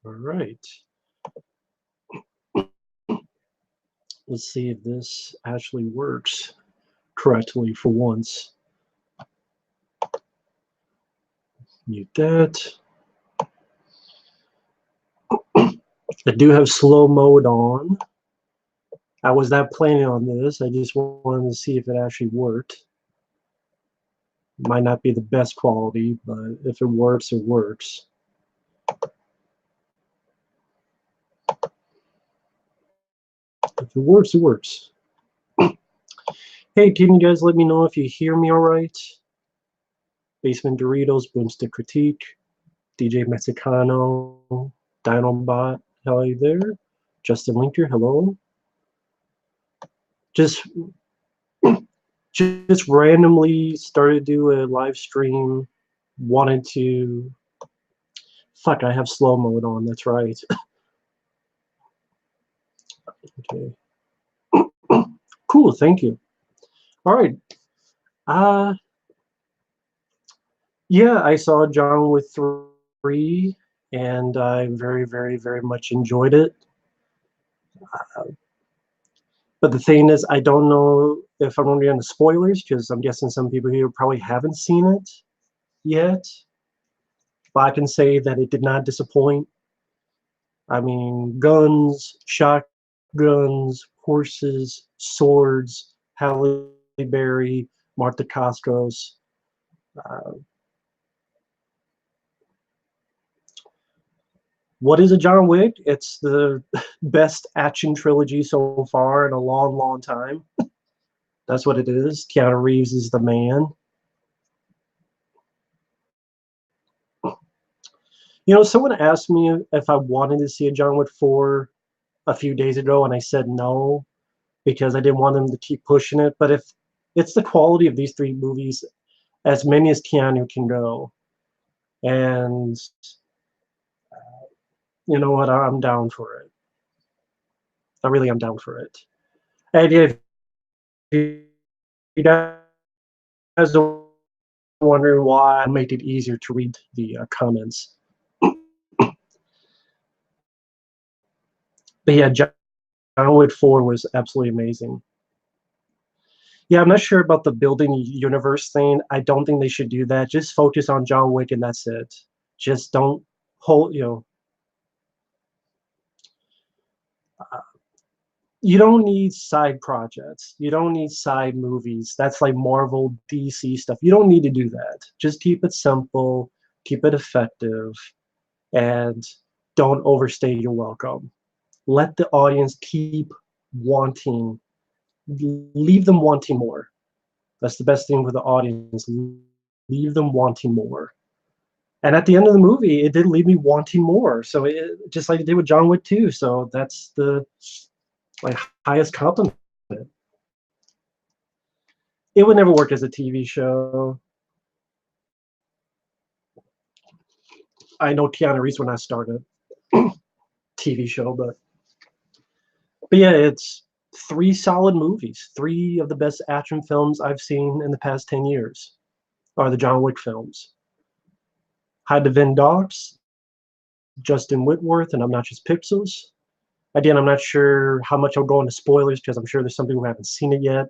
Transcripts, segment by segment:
All right. Let's see if this actually works correctly for once. Mute that. I do have slow mode on. I was not planning on this. I just wanted to see if it actually worked. Might not be the best quality, but if it works, it works. If it works, it works. Hey, can you guys let me know if you hear me all right? Basement Doritos, Boomstick Critique, DJ Mexicano, Dinobot, how are you there? Justin Linker, hello. Just randomly started to do a live stream. Wanted to. Fuck, I have slow mode on. That's right. Okay. Cool. Thank you. All right. Yeah, I saw John Wick 3, and I very, very, very much enjoyed it. But the thing is, I don't know if I'm going to be on the spoilers, because I'm guessing some people here probably haven't seen it yet. But I can say that it did not disappoint. I mean, guns, shotguns, horses, swords, Halle Berry, Martha Costos. What is a John Wick? It's the best action trilogy so far in a long, long time. That's what it is. Keanu Reeves is the man. You know, someone asked me if I wanted to see a John Wick 4 a few days ago, and I said no because I didn't want them to keep pushing it. But if it's the quality of these three movies, as many as Keanu can go, and you know what, I'm down for it. I really am down for it. And if you guys are wondering why I made it easier to read the comments, but yeah, John Wick 4 was absolutely amazing. Yeah, I'm not sure about the building universe thing. I don't think they should do that. Just focus on John Wick and that's it. Just don't hold, you don't need side projects. You don't need side movies. That's like Marvel, DC stuff. You don't need to do that. Just keep it simple, keep it effective, and don't overstay your welcome. Let the audience keep wanting, leave them wanting more. That's the best thing with the audience. Leave them wanting more. And at the end of the movie, it did leave me wanting more. So just like it did with John Wick 2. So that's the like highest compliment. It would never work as a TV show. I know Keanu Reeves when I started TV show, but yeah, it's three solid movies. Three of the best action films I've seen in the past 10 years are the John Wick films. Hide the Vin Dogs, Justin Whitworth, and I'm Not Just Pixels. Again, I'm not sure how much I'll go into spoilers because I'm sure there's some people who haven't seen it yet.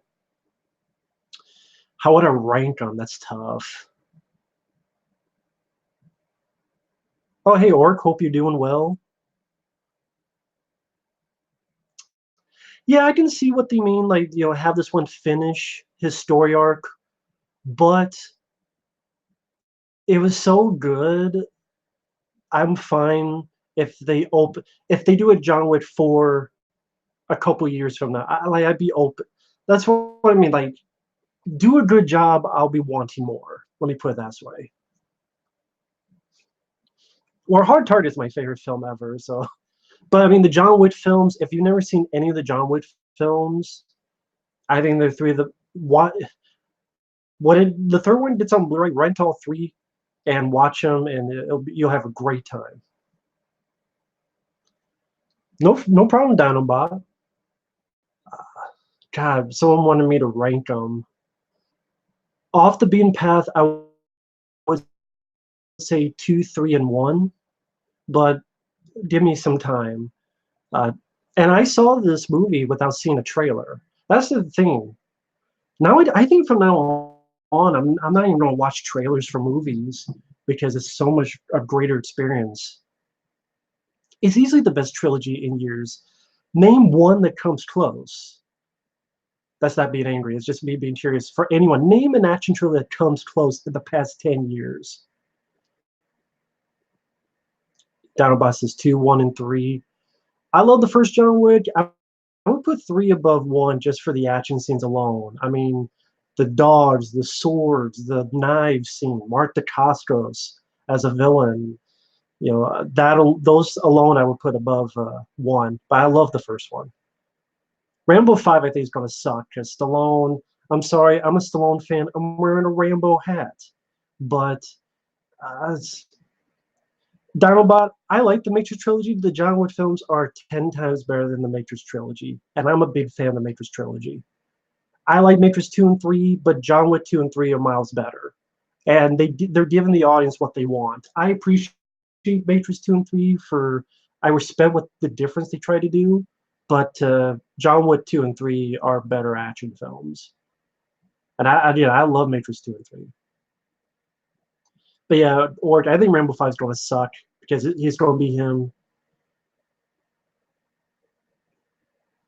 How would I rank them? That's tough. Oh, hey, Orc, hope you're doing well. Yeah, I can see what they mean. Like, have this one finish his story arc, but it was so good. I'm fine if they do a John Wick 4 a couple years from now. I'd be open. That's what I mean. Like, do a good job. I'll be wanting more. Let me put it that way. Or Hard Target is my favorite film ever. So, but I mean, the John Wick films. If you've never seen any of the John Wick films, I think they're three of the the third one gets on Blu-ray. Rent all three and watch them, and you'll have a great time. No problem, Dinobot. God, someone wanted me to rank them. Off the beaten path, I would say 2, 3, and 1, but give me some time. Uh, and I saw this movie without seeing a trailer. That's the thing. Now I think from now on, I'm not even going to watch trailers for movies because it's so much a greater experience. It's easily the best trilogy in years. Name one that comes close. That's not being angry. It's just me being curious. For anyone, name an action trilogy that comes close in the past 10 years. Down Bosses 2, 1, and 3. I love the first John Wick. I would put 3 above 1 just for the action scenes alone. I mean, the dogs, the swords, the knives scene, Mark Dacascos as a villain. You know, those alone I would put above 1. But I love the first one. Rambo 5 I think is going to suck because Stallone. I'm sorry, I'm a Stallone fan. I'm wearing a Rambo hat, but uh, Dinobot, I like the Matrix trilogy. The John Wick films are 10 times better than the Matrix trilogy, and I'm a big fan of the Matrix trilogy. I like Matrix 2 and 3, but John Wick 2 and 3 are miles better. And they're giving the audience what they want. I appreciate Matrix 2 and 3 for, I respect what the difference they try to do, but John Wick 2 and 3 are better action films. And I love Matrix 2 and 3. But yeah, or I think Rambo 5 is going to suck because he's going to be him.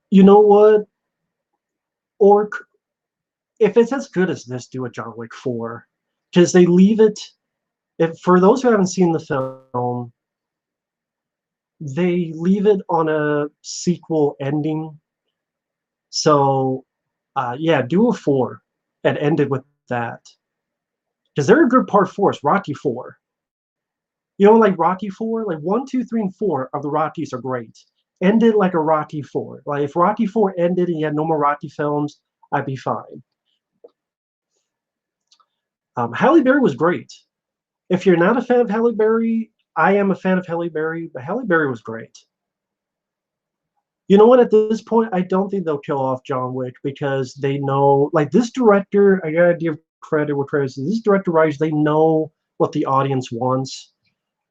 You know what? Or if it's as good as this, do a John Wick 4. Because they leave it, if for those who haven't seen the film, they leave it on a sequel ending. So, yeah, do a 4 and end it with that. Because there are good part 4s, Rocky 4. You know, like Rocky 4, like 1, 2, 3, and 4 of the Rockies are great. End it like a Rocky 4. Like if Rocky 4 ended and you had no more Rocky films, I'd be fine. Halle Berry was great. If you're not a fan of Halle Berry, I am a fan of Halle Berry, but Halle Berry was great. You know what? At this point, I don't think they'll kill off John Wick because they know, like this director, I gotta give credit where credit is. This director writers, they know what the audience wants.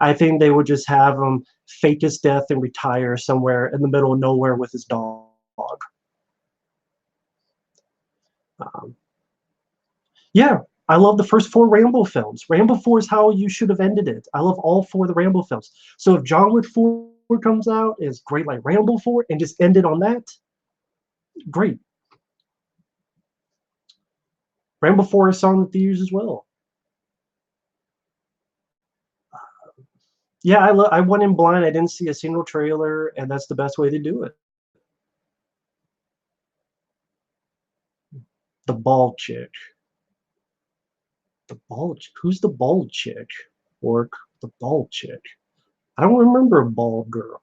I think they would just have him fake his death and retire somewhere in the middle of nowhere with his dog. Um, yeah, I love the first 4 Rambo films. Rambo 4 is how you should have ended it. I love all 4 of the Rambo films. So if John Wick 4 comes out, it's great like Rambo 4 and just end it on that, great. Rambo 4 is on the theaters as well. Yeah, I went in blind. I didn't see a single trailer, and that's the best way to do it. The bald chick. Who's the bald chick? Or the bald chick? I don't remember a bald girl.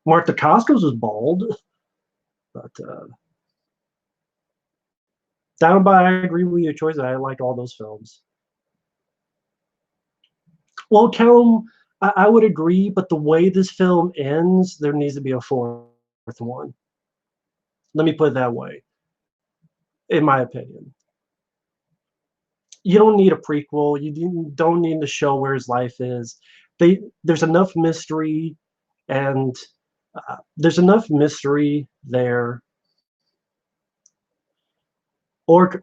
Martha Costos was bald, but down by I agree with your choice. I like all those films. Well, Callum, I would agree, but the way this film ends, there needs to be a 4th one. Let me put it that way, in my opinion. You don't need a prequel. You don't need to show where his life is. There's enough mystery, and there's enough mystery there. Or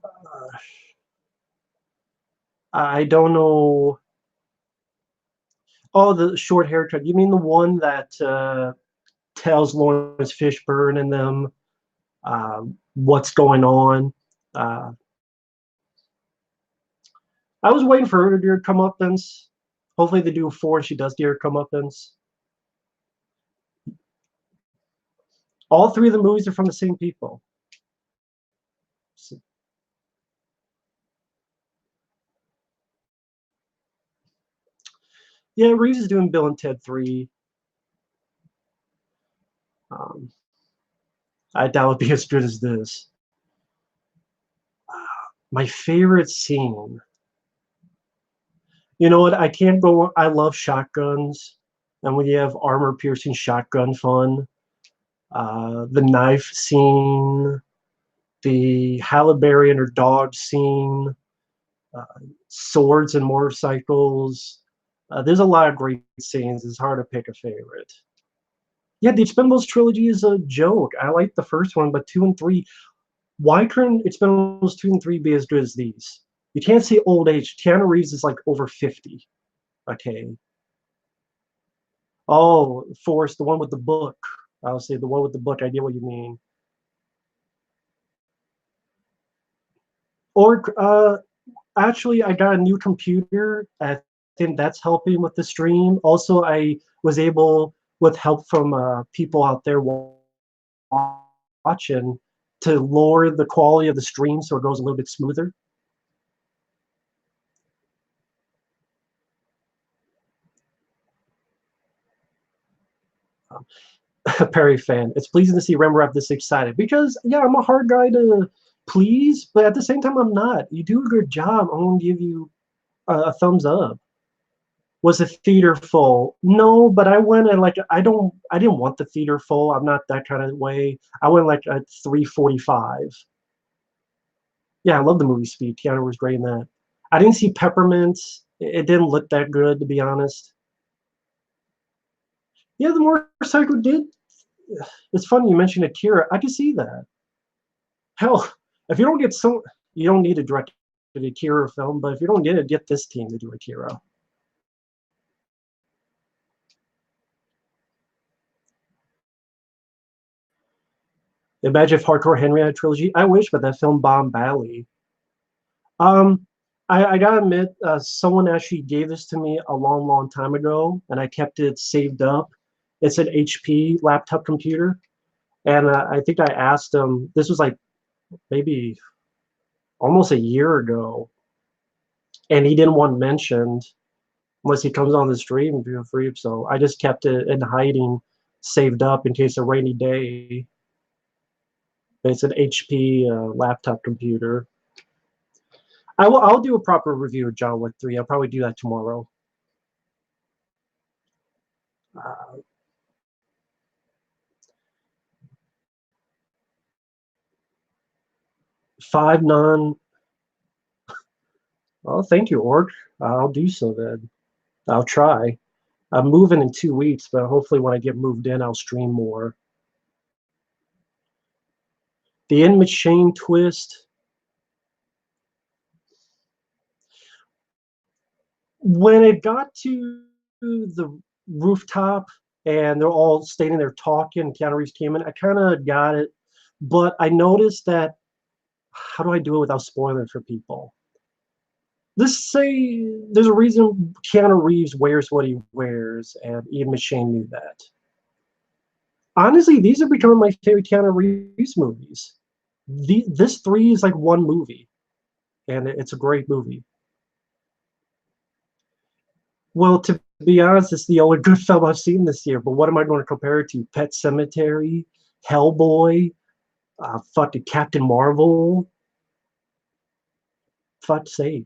I don't know. Oh, the short haircut. You mean the one that tells Lawrence Fishburne and them what's going on? Uh, I was waiting for her to do her comeuppance. Hopefully they do 4 and she does do her comeuppance. All 3 of the movies are from the same people. So, yeah, Reeves is doing Bill and Ted 3. Um, I doubt it'd be as good as this. My favorite scene. You know what? I can't go. I love shotguns, and when you have armor-piercing shotgun fun, the knife scene, the Halle Berry and her dog scene, uh, swords and motorcycles. There's a lot of great scenes. It's hard to pick a favorite. Yeah, the Expendables trilogy is a joke. I like the first one, but two and three. Why couldn't Expendables two and three be as good as these? You can't say old age. Keanu Reeves is like over 50. Okay. Oh, Forrest, the one with the book. I'll say the one with the book. I get what you mean. Or actually, I got a new computer. I think that's helping with the stream. Also, I was able, with help from people out there watching, to lower the quality of the stream so it goes a little bit smoother. Perry fan. It's pleasing to see Rem Rep this excited because, yeah, I'm a hard guy to please, but at the same time, I'm not. You do a good job. I'm gonna give you a thumbs up. Was the theater full? No, but I went and like I didn't want the theater full. I'm not that kind of way. I went like at 3:45. Yeah, I love the movie Speed. Keanu was great in that. I didn't see Peppermint. It didn't look that good, to be honest. Yeah, the motorcycle did. It's funny you mentioned Akira. I can see that. Hell, if you don't get some, you don't need to direct an Akira film, but if you don't get it, get this team to do Akira. Imagine if Hardcore Henry had a trilogy. I wish, but that film bombed badly. Um, I gotta admit, someone actually gave this to me a long, long time ago, and I kept it saved up. It's an HP laptop computer, and I think I asked him. This was like maybe almost a year ago, and he didn't want mentioned unless he comes on the stream. Feel free. So I just kept it in hiding, saved up in case a rainy day. It's an HP laptop computer. I'll do a proper review of John Wick 3. I'll probably do that tomorrow. Uh, 5 non. Oh, thank you, Org. I'll do so then. I'll try. I'm moving in 2 weeks, but hopefully when I get moved in, I'll stream more. The In Machine twist. When it got to the rooftop and they're all standing there talking, Keanu Reeves came in, I kind of got it. But I noticed that, how do I do it without spoiling for people? Let's say there's a reason Keanu Reeves wears what he wears, and Ian McShane knew that. Honestly, these are becoming my favorite Keanu Reeves movies. This three is like one movie, and it's a great movie. Well, to be honest, it's the only good film I've seen this year. But what am I going to compare it to? Pet Cemetery, Hellboy, fucking Captain Marvel. Fuck's sake.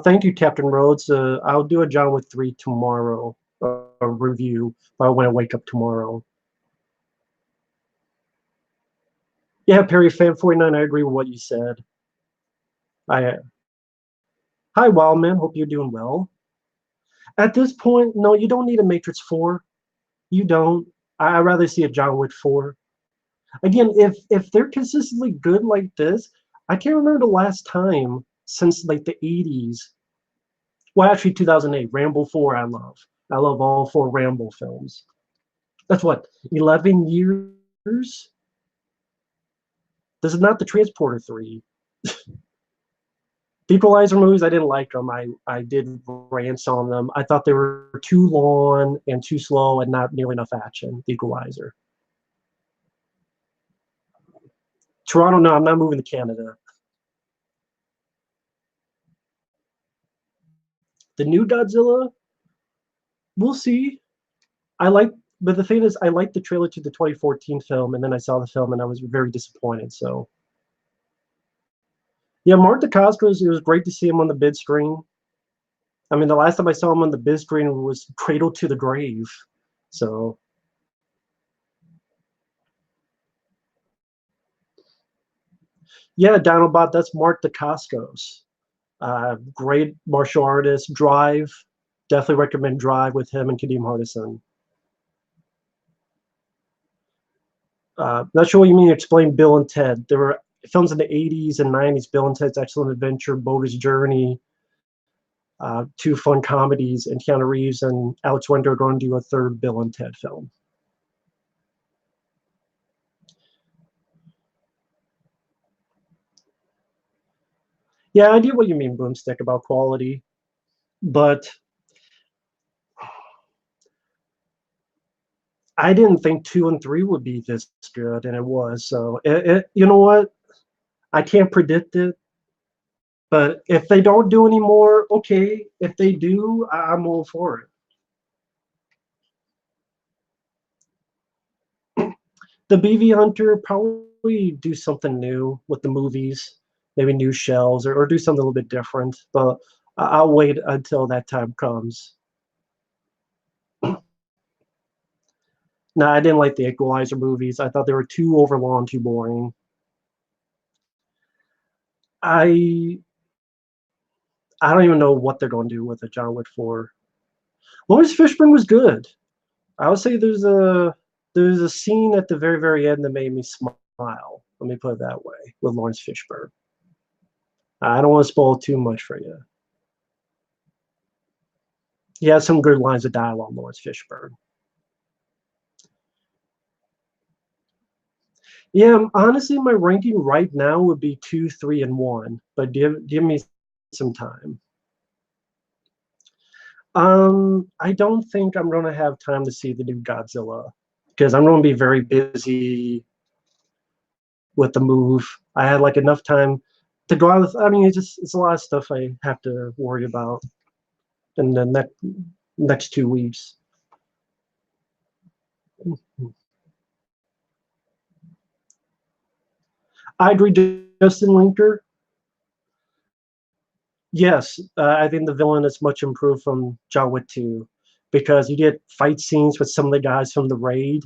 Thank you, Captain Rhodes. I'll do a John Wick 3 tomorrow, a review when I wake up tomorrow. Yeah, Perry Fan 49, I agree with what you said. I Hi, Wildman. Hope you're doing well. At this point, no, you don't need a Matrix 4. You don't. I'd rather see a John Wick 4. Again, if they're consistently good like this, I can't remember the last time since like the 80s. Well, actually, 2008, Rambo 4. I love. I love all four Rambo films. That's what, 11 years. This is not the Transporter 3. The Equalizer movies, I didn't like them. I did rants on them. I thought they were too long and too slow and not nearly enough action. The Equalizer. Toronto, no, I'm not moving to Canada. The new Godzilla, we'll see. I like, but the thing is, I liked the trailer to the 2014 film, and then I saw the film, and I was very disappointed. So, yeah, Mark Dacascos, it was great to see him on the big screen. I mean, the last time I saw him on the big screen was Cradle to the Grave. So, yeah, Dinobot, that's Mark Dacascos. Great martial artist. Drive. Definitely recommend Drive with him and Kadeem Hardison. Not sure what you mean. Explain Bill and Ted. There were films in the 80s and 90s. Bill and Ted's Excellent Adventure, Bogus Journey, two fun comedies, and Keanu Reeves and Alex Winter are going to do a third Bill and Ted film. Yeah, I get what you mean, Boomstick, about quality, but I didn't think 2 and 3 would be this good, and it was. So, you know what? I can't predict it, but if they don't do any more, okay. If they do, I'm all for it. The BV Hunter probably do something new with the movies, maybe new shells, or do something a little bit different. But I'll wait until that time comes. No, I didn't like the Equalizer movies. I thought they were too overlong, too boring. I I don't even know what they're going to do with a John Wick 4. Lawrence Fishburne was good. I would say there's a scene at the very very end that made me smile. Let me put it that way with Lawrence Fishburne. I don't want to spoil too much for you. He has some good lines of dialogue, Lawrence Fishburne. Yeah, honestly, my ranking right now would be 2, 3, and 1, but give me some time. I don't think I'm gonna have time to see the new Godzilla because I'm gonna be very busy with the move. I had like enough time to go out. I mean, it's a lot of stuff I have to worry about in the next 2 weeks. I agree, Justin Linker. Yes, I think the villain is much improved from John Wick 2 because you get fight scenes with some of the guys from the raid.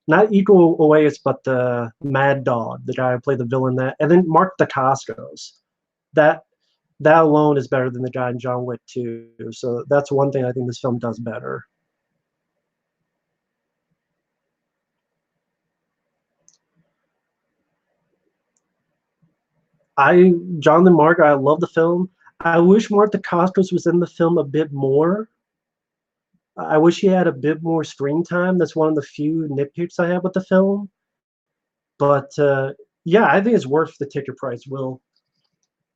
Not Equal Oasis, but the Mad Dog, the guy who played the villain that, and then Mark Dacascos. That that alone is better than the guy in John Wick 2. So that's one thing I think this film does better. Jonathan Mark, I love the film. I wish Mark Dacascos was in the film a bit more. I wish he had a bit more screen time. That's one of the few nitpicks I have with the film. But yeah, I think it's worth the ticket price.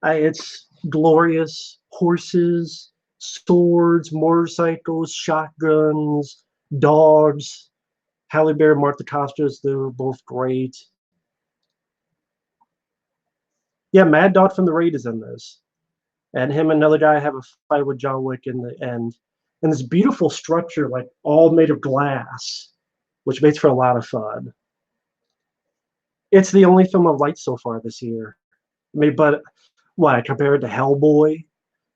It's glorious. Horses, swords, motorcycles, shotguns, dogs. Halle Berry, Martha Costas, they were both great. Yeah, Mad Dog from the Raid is in this. And him and another guy have a fight with John Wick in the end. And this beautiful structure, like all made of glass, which makes for a lot of fun. It's the only film I've liked so far this year. I mean, but what, compared to Hellboy,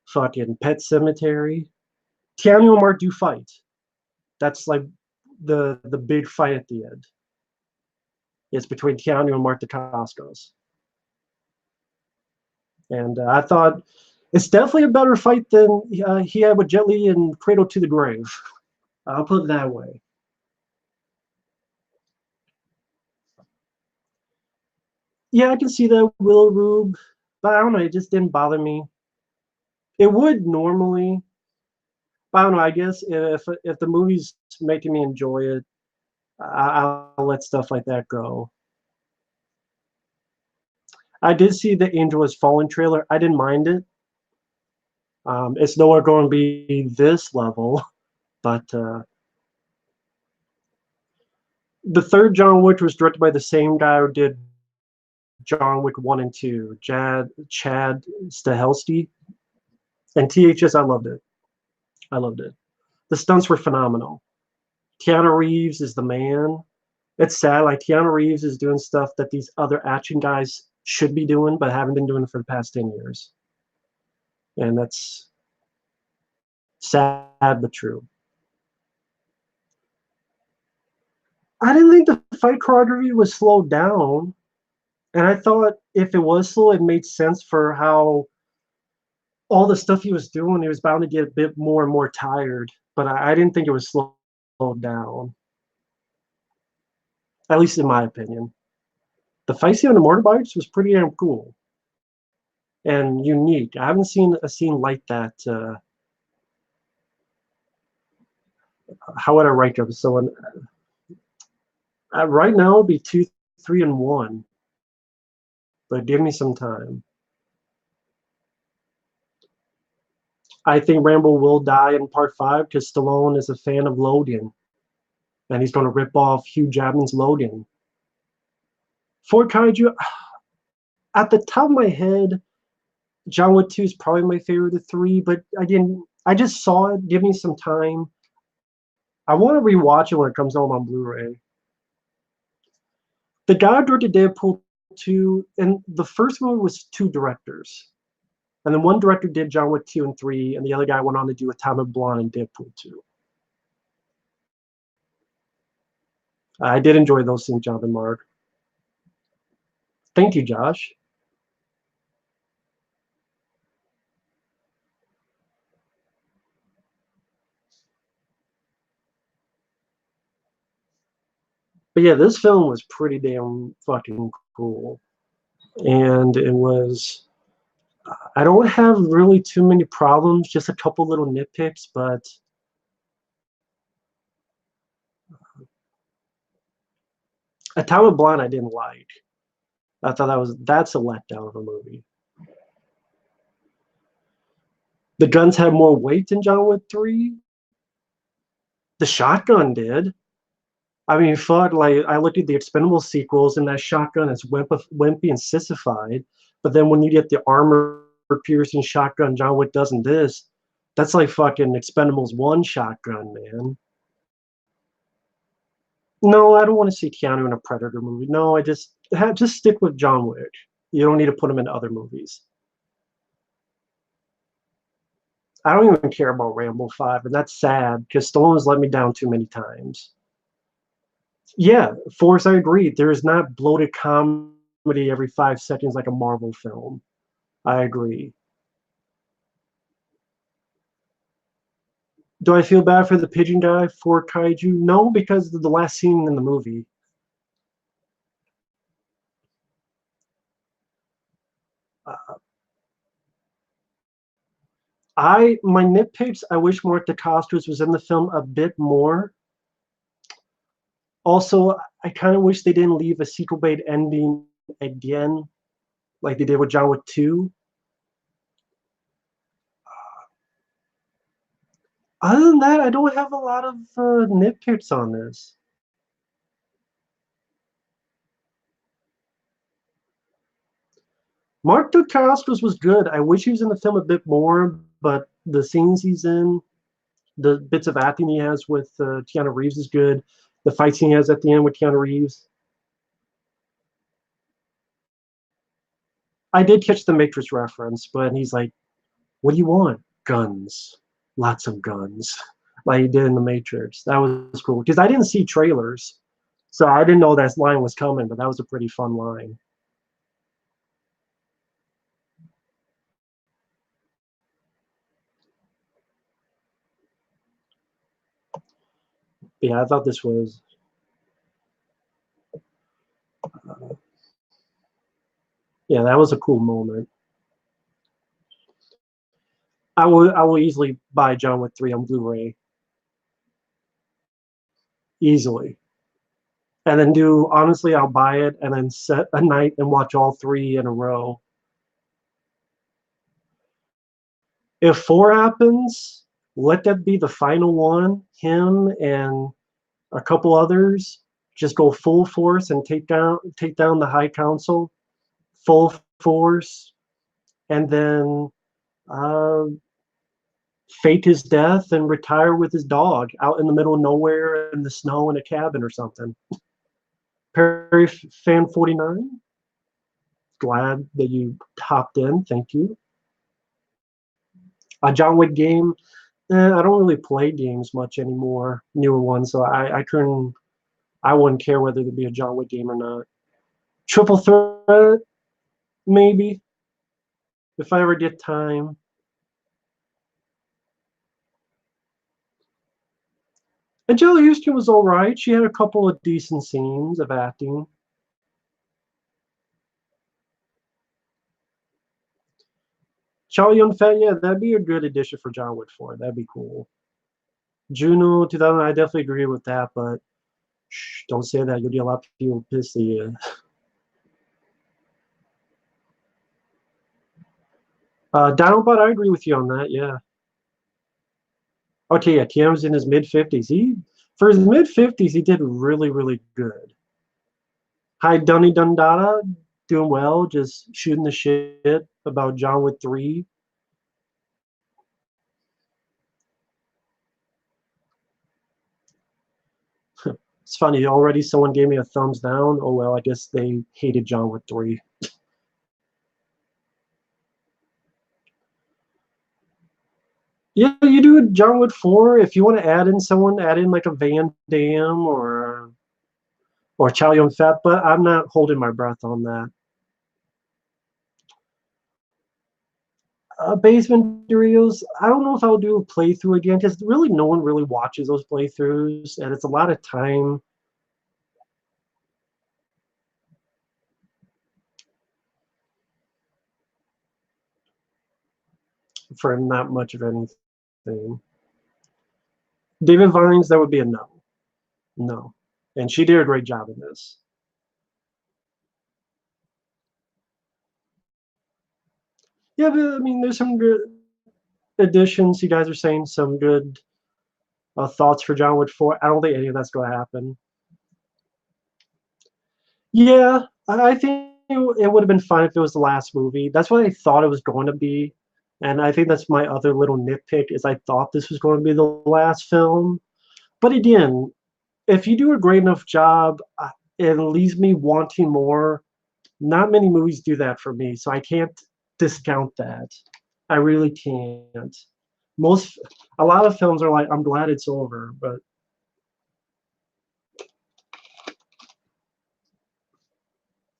fucking Pet Cemetery, Keanu and Mark do fight. That's like the big fight at the end. It's between Keanu and Mark Dacascos. And I thought it's definitely a better fight than he had with Jet Li and Cradle to the Grave. I'll put it that way. Yeah, I can see that Willow Rube, but I don't know. It just didn't bother me. It would normally, but I don't know. I guess if the movie's making me enjoy it, I'll let stuff like that go. I did see the Angel Has Fallen trailer. I didn't mind it. It's nowhere going to be this level, but the third John Wick was directed by the same guy who did John Wick 1 and 2, Chad Stahelski. And THS, I loved it. I loved it. The stunts were phenomenal. Keanu Reeves is the man. It's sad, like Keanu Reeves is doing stuff that these other action guys should be doing, but haven't been doing it for the past 10 years. And that's sad but true. I didn't think the fight choreography was slowed down. And I thought if it was slow, it made sense for how all the stuff he was doing, he was bound to get a bit more and more tired. But I didn't think it was slowed down, at least in my opinion. The fight scene on the motorbikes was pretty damn cool and unique. I haven't seen a scene like that. How would I rank them? So right now, it'd be 2, 3, and 1. But give me some time. I think Rambo will die in part 5 because Stallone is a fan of Logan, and he's going to rip off Hugh Jackman's Logan. For Kaiju, at the top of my head, John Wick 2 is probably my favorite of the three, but again, I just saw it. Give me some time. I want to rewatch it when it comes home on Blu-ray. The guy who directed Deadpool 2, and the first movie was 2 directors. And then one director did John Wick 2 and 3, and the other guy went on to do Atomic Blonde and Deadpool 2. I did enjoy those scenes, Jonathan Mark. Thank you, Josh. But yeah, this film was pretty damn fucking cool. And it was, I don't have really too many problems, just a couple little nitpicks, but Atomic Blonde I didn't like. I thought that's a letdown of a movie. The guns had more weight than John Wick 3. The shotgun did. I mean, fuck, like, I looked at the Expendable sequels, and that shotgun is wimpy and sissified. But then when you get the armor-piercing shotgun John Wick does in this, that's like fucking Expendables 1 shotgun, man. No, I don't want to see Keanu in a Predator movie. No, I just stick with John Wick. You don't need to put him in other movies. I don't even care about Rambo 5, and that's sad because Stallone's let me down too many times. Yeah, Forrest, I agree. There is not bloated comedy every 5 seconds like a Marvel film. I agree. Do I feel bad for the pigeon guy for Kaiju? No, because of the last scene in the movie. Uh, my nitpicks. I wish Mark DeCastros was in the film a bit more. Also, I kind of wish they didn't leave a sequel bait ending again, like they did with John Wick 2. Other than that, I don't have a lot of nitpicks on this. Mark Dacascos was good. I wish he was in the film a bit more, but the scenes he's in, the bits of acting he has with Keanu Reeves is good. The fight scene he has at the end with Keanu Reeves. I did catch the Matrix reference, but he's like, "What do you want? Guns, lots of guns," like he did in the Matrix. That was cool because I didn't see trailers, so I didn't know that line was coming. But that was a pretty fun line. Yeah, I thought this was. Yeah, that was a cool moment. I will easily buy John Wick 3 on Blu-ray easily. And then do honestly, I'll buy it and then set a night and watch all 3 in a row. If 4 happens, let that be the final one. Him and a couple others just go full force and take down the High Council, full force, and then uh, fake his death and retire with his dog out in the middle of nowhere in the snow in a cabin or something. Perry Fan 49, glad that you hopped in. Thank you. A John Wick game. I don't really play games much anymore, newer ones, so I wouldn't care whether there be a John Wick game or not. Triple Threat, maybe, if I ever get time. Angela Houston was all right. She had a couple of decent scenes of acting. Chow Yun Fat, yeah, that'd be a good addition for John Wick 4. That'd be cool. Juno 2000, I definitely agree with that, but shh, don't say that. You'll get a lot of people pissed at you. Dinobot, I agree with you on that. Yeah. Okay, yeah, Keanu's in his mid 50s. He for his mid 50s, he did really, really good. Hi, Dunny Dundada, doing well, just shooting the shit about John Wick 3. It's funny, already someone gave me a thumbs down. Oh well, I guess they hated John Wick 3. Yeah, you do John Wick 4. If you want to add in someone, add in like a Van Damme or Chow Yun Fat, but I'm not holding my breath on that. Basement Doritos, I don't know if I'll do a playthrough again because really no one really watches those playthroughs, and it's a lot of time for not much of anything. David Vines, that would be a no. No. And she did a great job in this. Yeah, but I mean, there's some good additions. You guys are saying some good thoughts for John Wick 4. I don't think any of that's going to happen. Yeah, I think it would have been fine if it was the last movie. That's what I thought it was going to be. And I think that's my other little nitpick is I thought this was going to be the last film. But again, if you do a great enough job, it leaves me wanting more. Not many movies do that for me, so I can't discount that. I really can't. Most, a lot of films are like, I'm glad it's over, but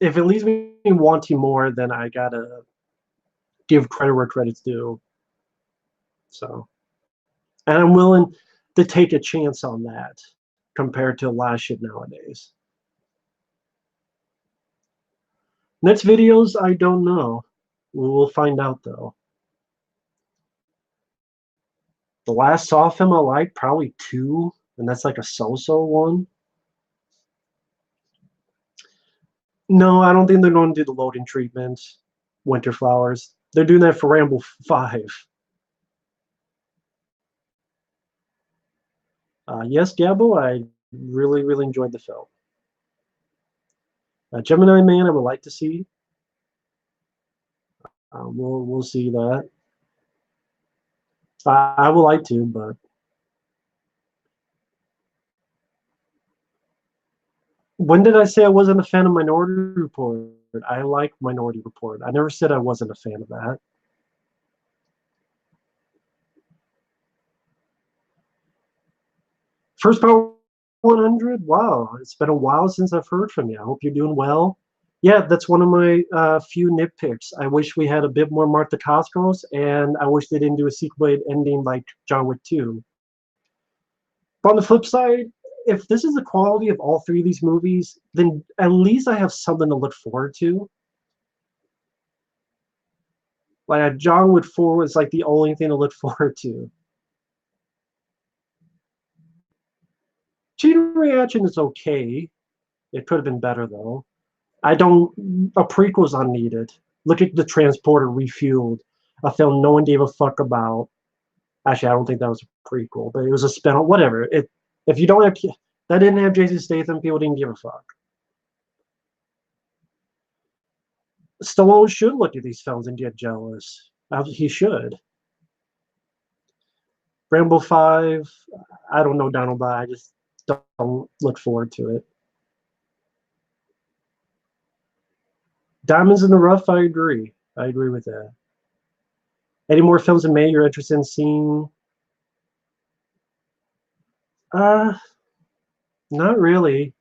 if it leaves me wanting more, then I gotta give credit where credit's due. So, and I'm willing to take a chance on that compared to a lot of shit nowadays. Next videos, I don't know. We'll find out though. The last Saw film I liked, probably two, and that's like a so-so one. No, I don't think they're going to do the loading treatment, Winter Flowers. They're doing that for Ramble 5. Yes, Gabo, I really, really enjoyed the film. Gemini Man, I would like to see. We'll see that. I would like to, but when did I say I wasn't a fan of Minority Report? I like Minority Report. I never said I wasn't a fan of that. First Power 100. Wow, it's been a while since I've heard from you. I hope you're doing well. Yeah, that's one of my few nitpicks. I wish we had a bit more Martha Cosmos, and I wish they didn't do a sequel ending like John Wick 2. But on the flip side, if this is the quality of all three of these movies, then at least I have something to look forward to. Like John Wick 4 was like the only thing to look forward to. Cheating Reaction is okay. It could have been better though. I don't. A prequel's unneeded. Look at the Transporter Refueled, a film no one gave a fuck about. Actually, I don't think that was a prequel, but it was a spin-off. Whatever. It. If you don't have that didn't have Jason Statham, people didn't give a fuck. Stallone should look at these films and get jealous. He should. Rambo 5. I don't know Donald, but I just don't look forward to it. Diamonds in the Rough. I agree. I agree with that. Any more films in May you're interested in seeing? Uh, Not really.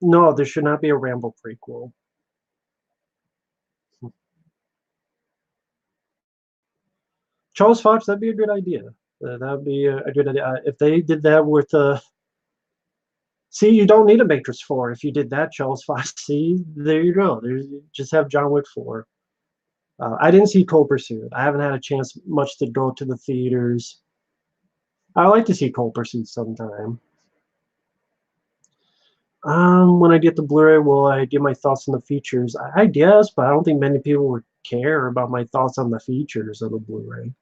No, there should not be a Rambo prequel. Charles Fox, that'd be a good idea. That would be a good idea. If they did that with see, you don't need a Matrix 4 if you did that, Charles Fox. See, there you go. There's just have John Wick 4. I didn't see Cold Pursuit. I haven't had a chance much to go to the theaters. I like to see Cold Pursuit sometime. When I get the Blu-ray, will I give my thoughts on the features? I guess, but I don't think many people would care about my thoughts on the features of the Blu-ray.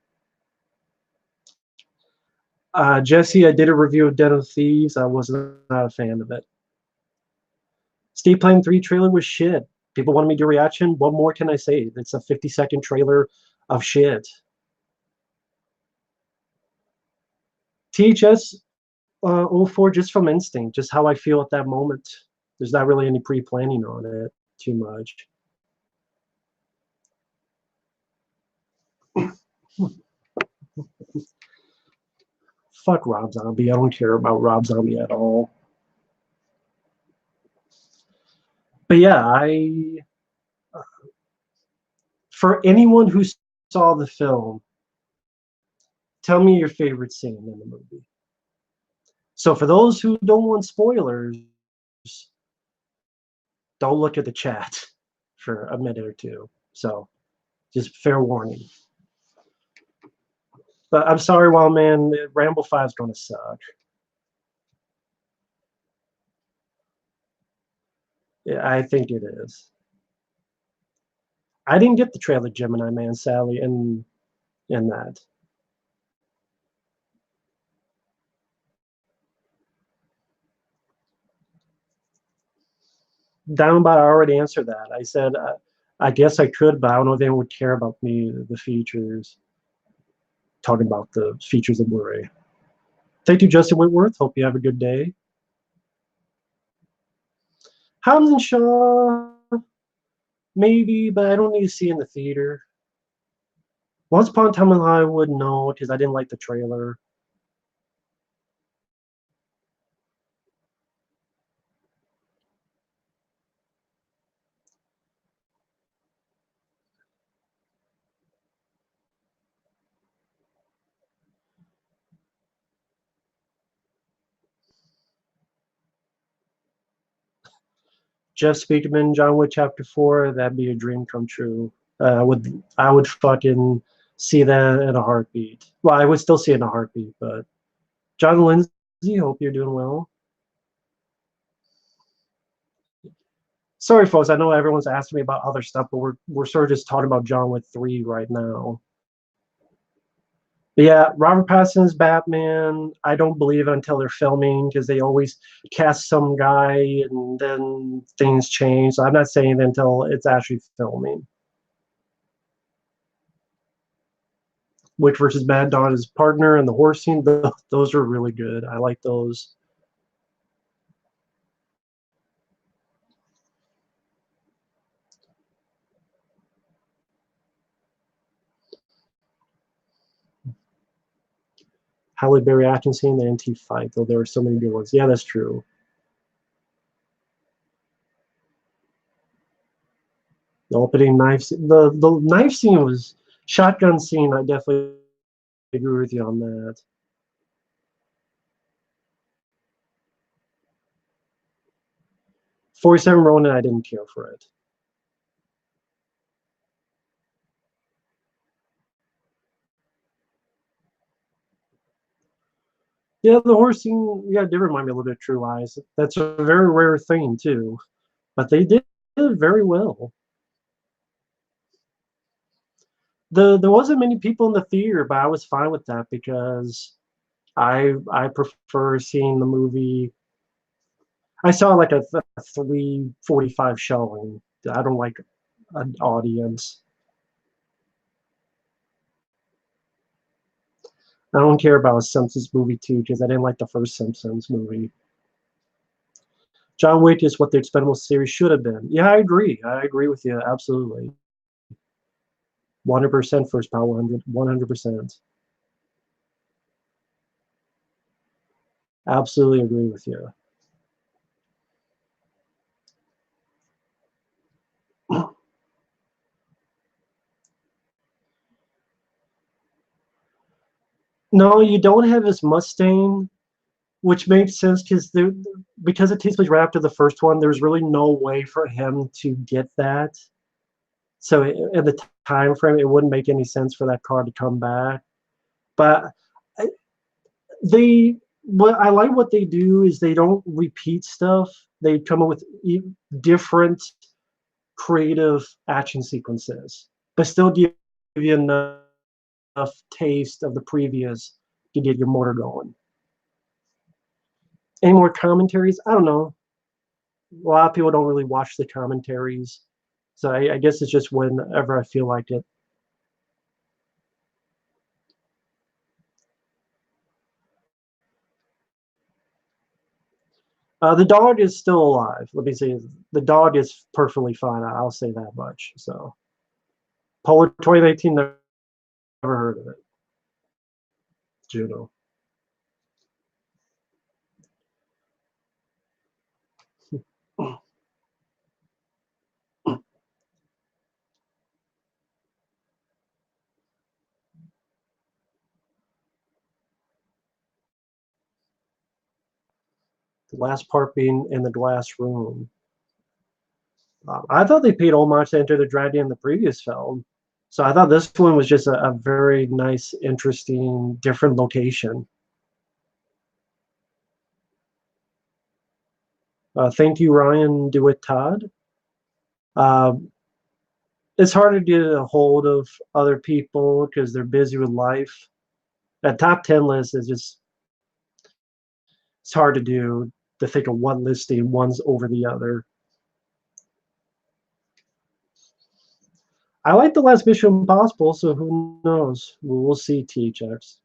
Jesse, I did a review of Den of Thieves. I was not a fan of it. Steve Plan 3 trailer was shit. People wanted me to do a reaction. What more can I say? It's a 50-second trailer of shit. THS 04 just from instinct, just how I feel at that moment. There's not really any pre-planning on it too much. Fuck Rob Zombie. I don't care about Rob Zombie at all. But yeah, for anyone who saw the film, tell me your favorite scene in the movie. So for those who don't want spoilers, don't look at the chat for a minute or two. So just fair warning. But I'm sorry, Wild Man, Rambo 5 is going to suck. Yeah, I think it is. I didn't get the trailer Gemini Man, Sally, in that. Downbot, I already answered that. I said, I guess I could, but I don't know if anyone would care about the features. Talking about the features of Blu-ray. Thank you, Justin Whitworth. Hope you have a good day. Hobbs and Shaw, maybe, but I don't need to see in the theater. Once Upon a Time in Hollywood, no, because I didn't like the trailer. Jeff Speakman, John Wick Chapter 4, that'd be a dream come true. I would fucking see that in a heartbeat. Well, I would still see it in a heartbeat, but John Lindsay, hope you're doing well. Sorry, folks. I know everyone's asking me about other stuff, but we're sort of just talking about John Wick 3 right now. But yeah, Robert Pattinson's Batman. I don't believe it until they're filming because they always cast some guy and then things change. So I'm not saying it until it's actually filming. Wick versus Mad Dog, his partner, and the horse scene. Those are really good. I like those. Halle Berry action scene, the NT fight, though there were so many good ones. Yeah, that's true. The opening knife, the knife scene was shotgun scene. I definitely agree with you on that. 47 Ronin, I didn't care for it. Yeah, the horse scene, yeah, did remind me a little bit of True Lies. That's a very rare thing too, but they did it very well. There wasn't many people in the theater, but I was fine with that because I prefer seeing the movie. I saw like a 3:45 showing. I don't like an audience. I don't care about a Simpsons movie too because I didn't like the first Simpsons movie. John Wick is what the Expendables series should have been. Yeah, I agree. I agree with you absolutely. 100% first power 100%. Absolutely agree with you. No, you don't have his Mustang, which makes sense because it takes place right after the first one. There's really no way for him to get that. So at the time frame, it wouldn't make any sense for that car to come back. But I- they, what I like what they do is they don't repeat stuff. They come up with different creative action sequences, but still give you enough taste of the previous to get your motor going. Any more commentaries? I don't know. A lot of people don't really watch the commentaries, so I guess it's just whenever I feel like it. The dog is still alive. Let me say, the dog is perfectly fine. I'll say that much. So, Polar 2019, never heard of it. Juno. The last part being in the glass room. I thought they paid homage to Enter the Dragon in the previous film. So I thought this one was just a very nice, interesting, different location. Thank you, Ryan DeWitt Todd. Uh, it's hard to get a hold of other people because they're busy with life. That top 10 list is just, it's hard to do to think of one listing, one's over the other. I like the last Mission Impossible, so who knows? We'll see, THX.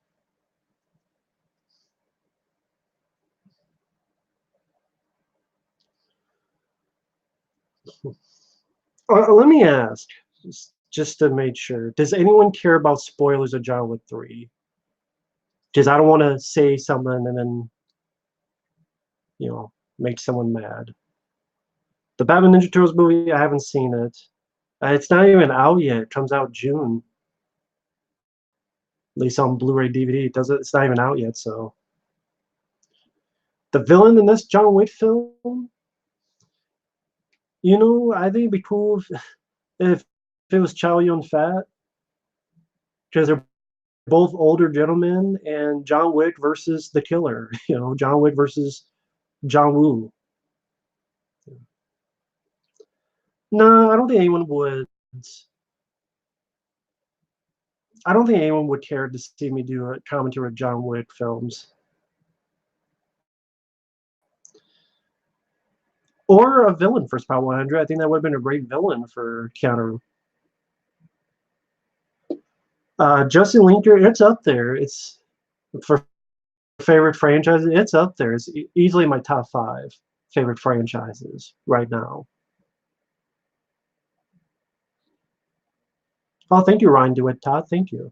Let me ask, just to make sure, does anyone care about spoilers of John Wick 3? Because I don't want to say something and then, make someone mad. The Batman Ninja Turtles movie, I haven't seen it. It's not even out yet. It comes out June, at least on Blu-ray DVD. It's not even out yet, so. The villain in this John Wick film, I think it'd be cool if it was Chow Yun Fat, because they're both older gentlemen, and John Wick versus the killer. John Wick versus John Woo. No, I don't think anyone would. I don't think anyone would care to see me do a commentary of John Wick films. Or a villain for Spot 100. I think that would have been a great villain for Keanu. Justin Linker, it's up there. It's for favorite franchise. It's up there. It's easily my top 5 favorite franchises right now. Oh, thank you, Ryan DeWitt Todd. Thank you.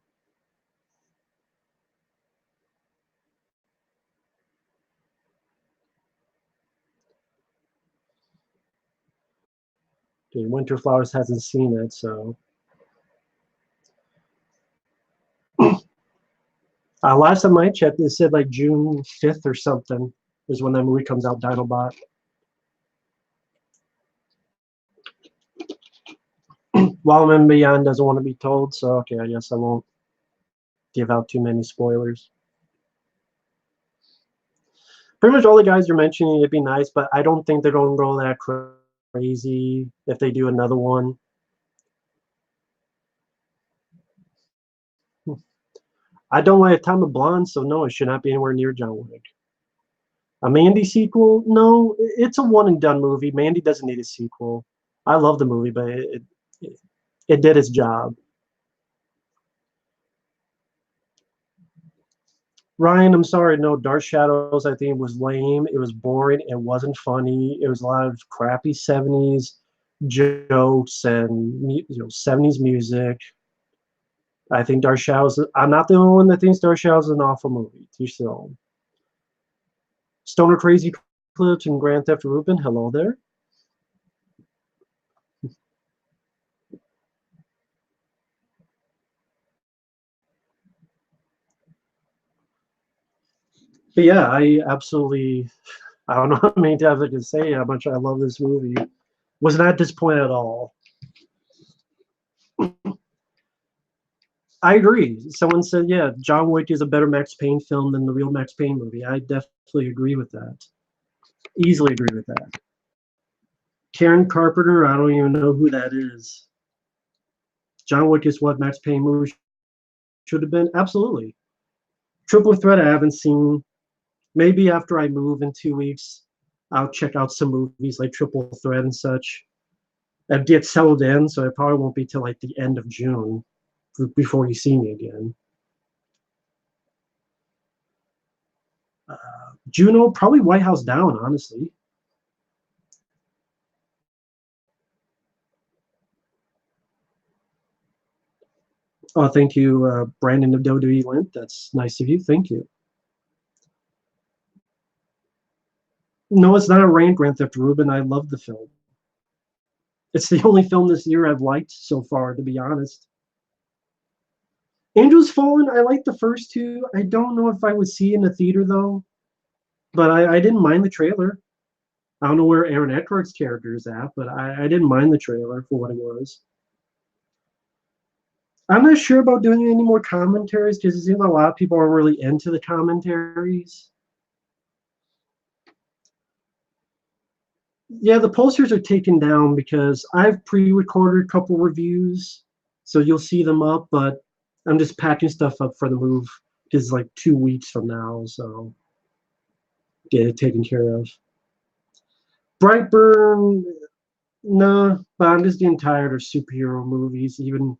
Okay, Winter Flowers hasn't seen it, so. Last time I checked, it said like June 5th or something is when that movie comes out, Dinobot. Wild Man Beyond doesn't want to be told, so okay, I guess I won't give out too many spoilers. Pretty much all the guys you're mentioning, it'd be nice, but I don't think they're going to go that crazy if they do another one. I don't like Time of Blonde, so no, it should not be anywhere near John Wick. A Mandy sequel? No, it's a one and done movie. Mandy doesn't need a sequel. I love the movie, but it did its job. Ryan, I'm sorry. No, Dark Shadows, I think, was lame. It was boring. It wasn't funny. It was a lot of crappy 70s jokes and 70s music. I think Dark Shadows, I'm not the only one that thinks Dark Shadows is an awful movie. Teach their own. Stoner Crazy Clips and Grand Theft Ruben, hello there. But yeah, I absolutely, I don't know how many times I can say how much I love this movie. Was not disappointed at all. I agree. Someone said, yeah, John Wick is a better Max Payne film than the real Max Payne movie. I definitely agree with that. Easily agree with that. Karen Carpenter, I don't even know who that is. John Wick is what Max Payne movie should have been. Absolutely. Triple Threat, I haven't seen. Maybe after I move in 2 weeks, I'll check out some movies like Triple Threat and such. I get settled in, so it probably won't be till like the end of June before you see me again. Juno, probably White House Down, honestly. Oh, thank you, Brandon of WWE Lint. That's nice of you. Thank you. No, it's not a rant, Grand Theft Ruben. I love the film. It's the only film this year I've liked so far, to be honest. Angels Fallen, I like the first two. I don't know if I would see it in the theater though, but I didn't mind the trailer. I don't know where Aaron Eckhart's character is at, but I didn't mind the trailer for what it was. I'm not sure about doing any more commentaries because it seems like a lot of people aren't really into the commentaries. Yeah, the posters are taken down because I've pre-recorded a couple reviews, so you'll see them up, but I'm just packing stuff up for the move because it's like 2 weeks from now, so get it taken care of. Brightburn, no, but I'm just getting tired of superhero movies, even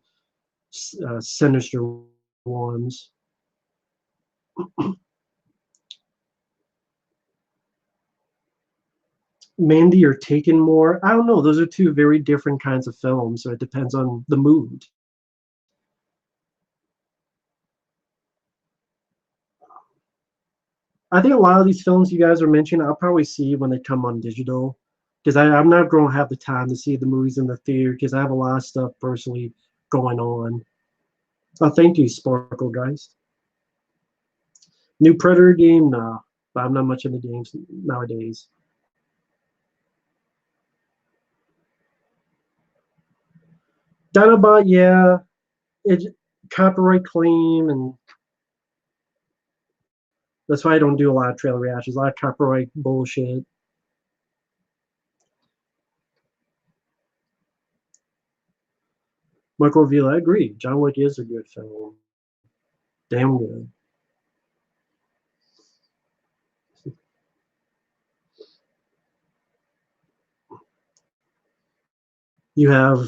sinister ones. Mandy or Taken more? I don't know. Those are two very different kinds of films, so it depends on the mood. I think a lot of these films you guys are mentioning, I'll probably see when they come on digital, because I'm not going to have the time to see the movies in the theater because I have a lot of stuff personally going on. Oh, thank you, Sparkle Geist. New Predator game, nah, but I'm not much into games nowadays. Dinobot, yeah, it copyright claim, and that's why I don't do a lot of trailer reactions. A lot of copyright bullshit. Michael Villa, I agree. John Wick is a good film. Damn good. You have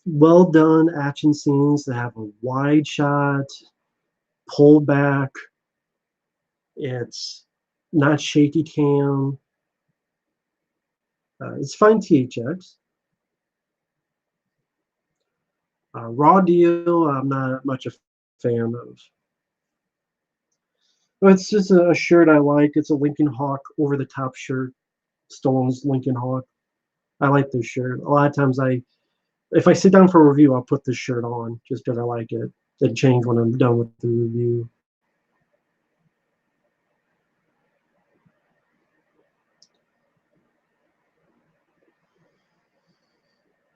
well done action scenes that have a wide shot, pull back. It's not shaky cam. It's fine THX. Raw Deal, I'm not much a fan of. But it's just a shirt I like. It's a Lincoln Hawk over the top shirt. Stallone's Lincoln Hawk. I like this shirt. A lot of times if I sit down for a review, I'll put this shirt on just because I like it. It change when I'm done with the review.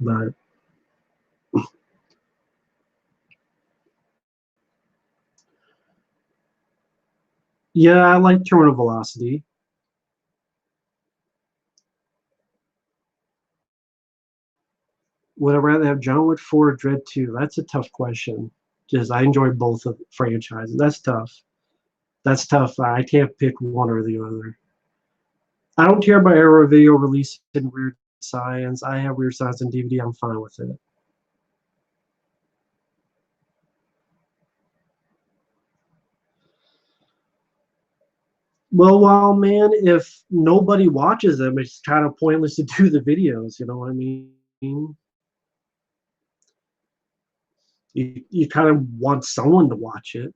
But yeah, I like Terminal Velocity. Would I rather have John Wick 4 or Dread 2? That's a tough question. Just I enjoy both of the franchises. That's tough. That's tough. I can't pick one or the other. I don't care about Arrow Video release in Weird Science. I have Weird Science on DVD. I'm fine with it. Well, man, if nobody watches them, it's kind of pointless to do the videos. You know what I mean? You kind of want someone to watch it.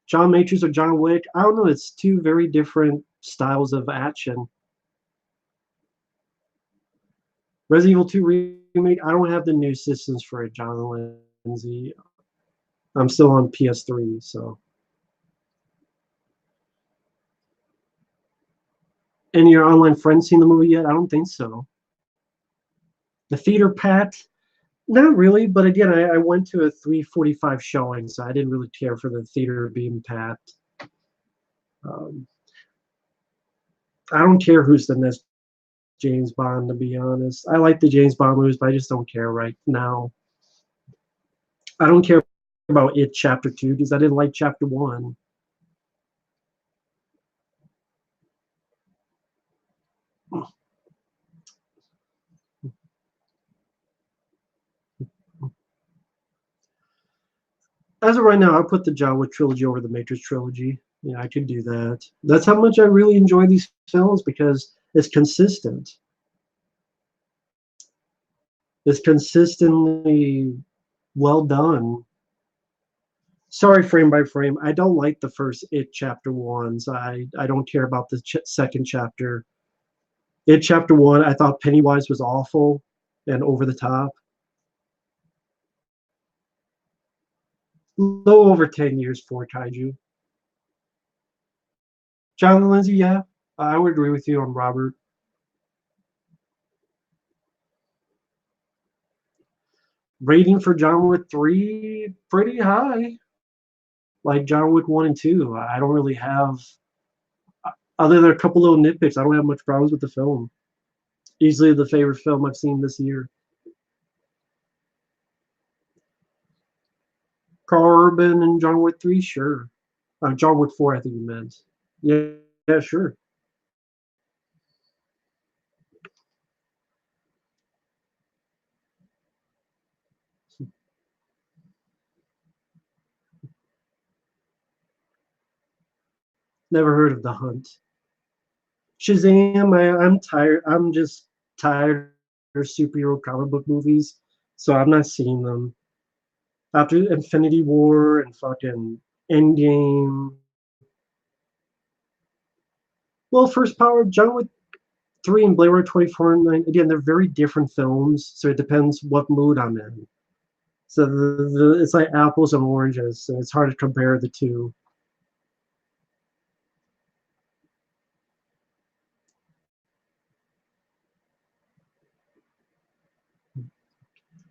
John Matrix or John Wick? I don't know. It's two very different styles of action. Resident Evil 2 remake. I don't have the new systems for it, John Lindsay. I'm still on PS3, so Any of your online friends seen the movie yet? I don't think so. The theater packed? Not really, but again, I went to a 3:45 showing, so I didn't really care for the theater being packed. Um, I don't care who's the next James Bond, to be honest. I like the James Bond movies, but I just don't care right now. I don't care about It Chapter 2 because I didn't like Chapter 1. As of right now, I'll put the John Wick trilogy over the Matrix trilogy. Yeah, I could do that. That's how much I really enjoy these films because it's consistent. It's consistently well done. Sorry, frame by frame. I don't like the first It Chapter 1s. I don't care about the second chapter. It Chapter 1, I thought Pennywise was awful and over the top. Low over 10 years for Kaiju. John Lindsay, yeah, I would agree with you on Robert. Rating for John Wick 3, pretty high. Like John Wick 1 and 2. I don't really have, other than a couple little nitpicks, I don't have much problems with the film. Easily the favorite film I've seen this year. Carl Urban and John Wick 3, sure. John Wick 4, I think you meant. Yeah, yeah, sure. Never heard of The Hunt. Shazam, I'm tired. I'm just tired of superhero comic book movies, so I'm not seeing them. After Infinity War and fucking Endgame. Well, First Power, John Wick 3 and Blade Runner 2049, again, they're very different films, so it depends what mood I'm in. So it's like apples and oranges, so it's hard to compare the two.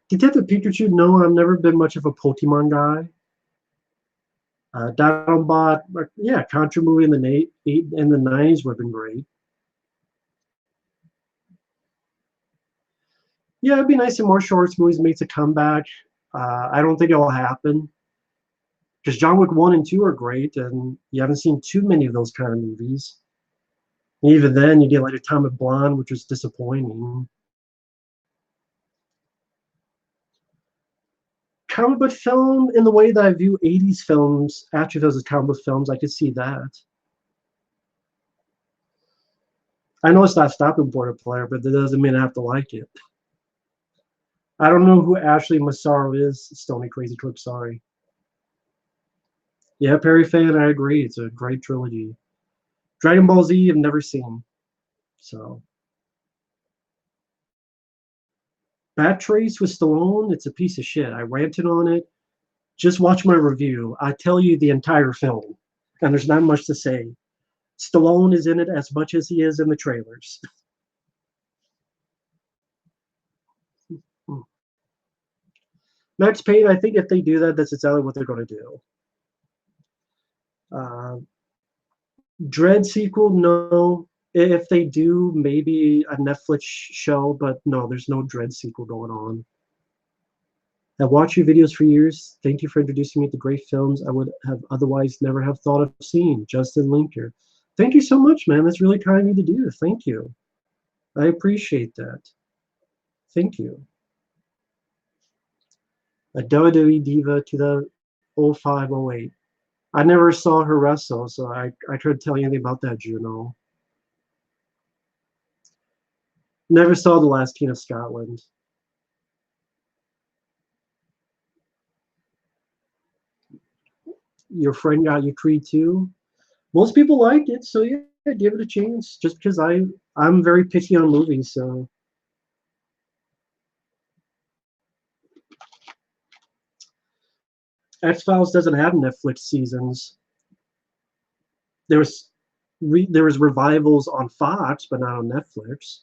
Detective Pikachu, no, I've never been much of a Pokemon guy. Dinobot, yeah, Contra movie in the 90s would have been great. Yeah, it'd be nice if more shorts movies makes a comeback. I don't think it'll happen because John Wick 1 and 2 are great, and you haven't seen too many of those kind of movies. And even then, you get like Atomic Blonde, which was disappointing. Comic book film, in the way that I view 80s films, after those as comic book films, I could see that. I know it's not stopping Border Player, but that doesn't mean I have to like it. I don't know who Ashley Massaro is. Stony Crazy Clip, sorry. Yeah, Perry fan, I agree. It's a great trilogy. Dragon Ball Z, I've never seen. So, Bat Trace with Stallone, it's a piece of shit. I ranted on it. Just watch my review. I tell you the entire film, and there's not much to say. Stallone is in it as much as he is in the trailers. Max Payne, I think if they do that, that's exactly what they're going to do. Uh, Dread sequel, no. If they do, maybe a Netflix show, but no, there's no Dread sequel going on. I've watched your videos for years. Thank you for introducing me to great films I would have otherwise never have thought of seeing. Justin Linker. Thank you so much, man. That's really kind of you to do. Thank you. I appreciate that. Thank you. A WWE Diva to the 0508. I never saw her wrestle, so I couldn't tell you anything about that, Juno. Never saw the last King of Scotland. Your friend got you Creed 2. Most people liked it, so yeah, give it a chance. Just because I'm very picky on movies, so X Files doesn't have Netflix seasons. There was there was revivals on Fox, but not on Netflix.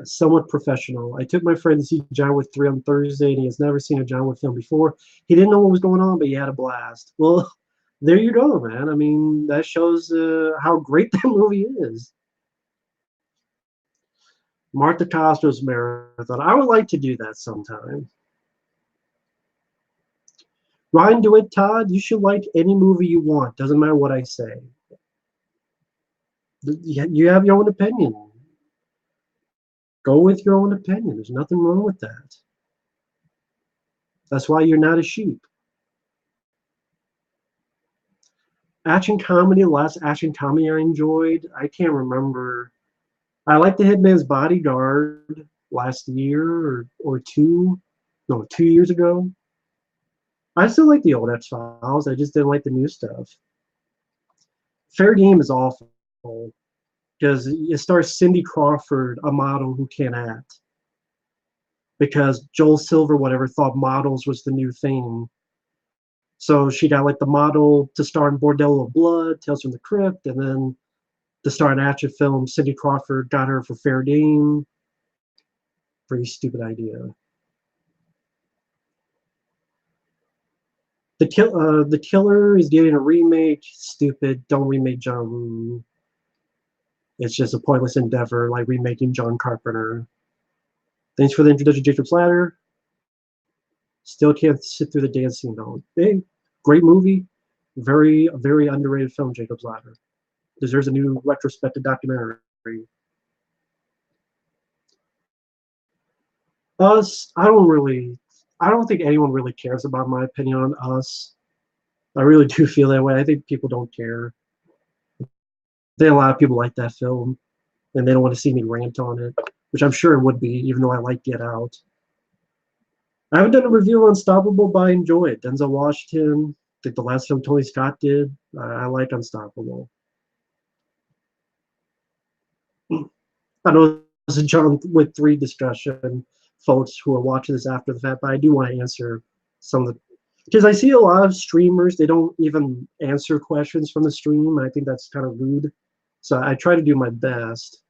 Somewhat professional. I took my friend to see John Wick 3 on Thursday, and he has never seen a John Wick film before. He didn't know what was going on, but he had a blast. Well, there you go, man. I mean, that shows how great that movie is. Martha Costro's marathon. I would like to do that sometime. Ryan DeWitt, Todd, you should like any movie you want. Doesn't matter what I say. You have your own opinion. Go with your own opinion. There's nothing wrong with that. That's why you're not a sheep. Action comedy, the last action comedy I enjoyed, I can't remember. I liked The Hitman's Bodyguard last year or two, no, 2 years ago. I still like the old X-Files. I just didn't like the new stuff. Fair Game is awful because it stars Cindy Crawford, a model who can't act, because Joel Silver, whatever, thought models was the new thing. So she got like the model to star in Bordello of Blood, Tales from the Crypt, and then to star in action film. Cindy Crawford got her for Fair Game. Pretty stupid idea. The Killer is getting a remake. Stupid. Don't remake John Woo. It's just a pointless endeavor, like remaking John Carpenter. Thanks for the introduction, Jacob's Ladder. Still can't sit through the dancing though. Hey, great movie. Very underrated film, Jacob's Ladder. Deserves a new retrospective documentary. Us, I don't think anyone really cares about my opinion on Us. I really do feel that way. I think people don't care. I think a lot of people like that film, and they don't want to see me rant on it, which I'm sure it would be, even though I like Get Out. I haven't done a review on Unstoppable, but I enjoy it. Denzel Washington, I think the last film Tony Scott did. I like Unstoppable. I know this is a John Wick 3 discussion, folks who are watching this after the fact, but I do want to answer some of the, because I see a lot of streamers, they don't even answer questions from the stream. I think that's kind of rude. So I try to do my best.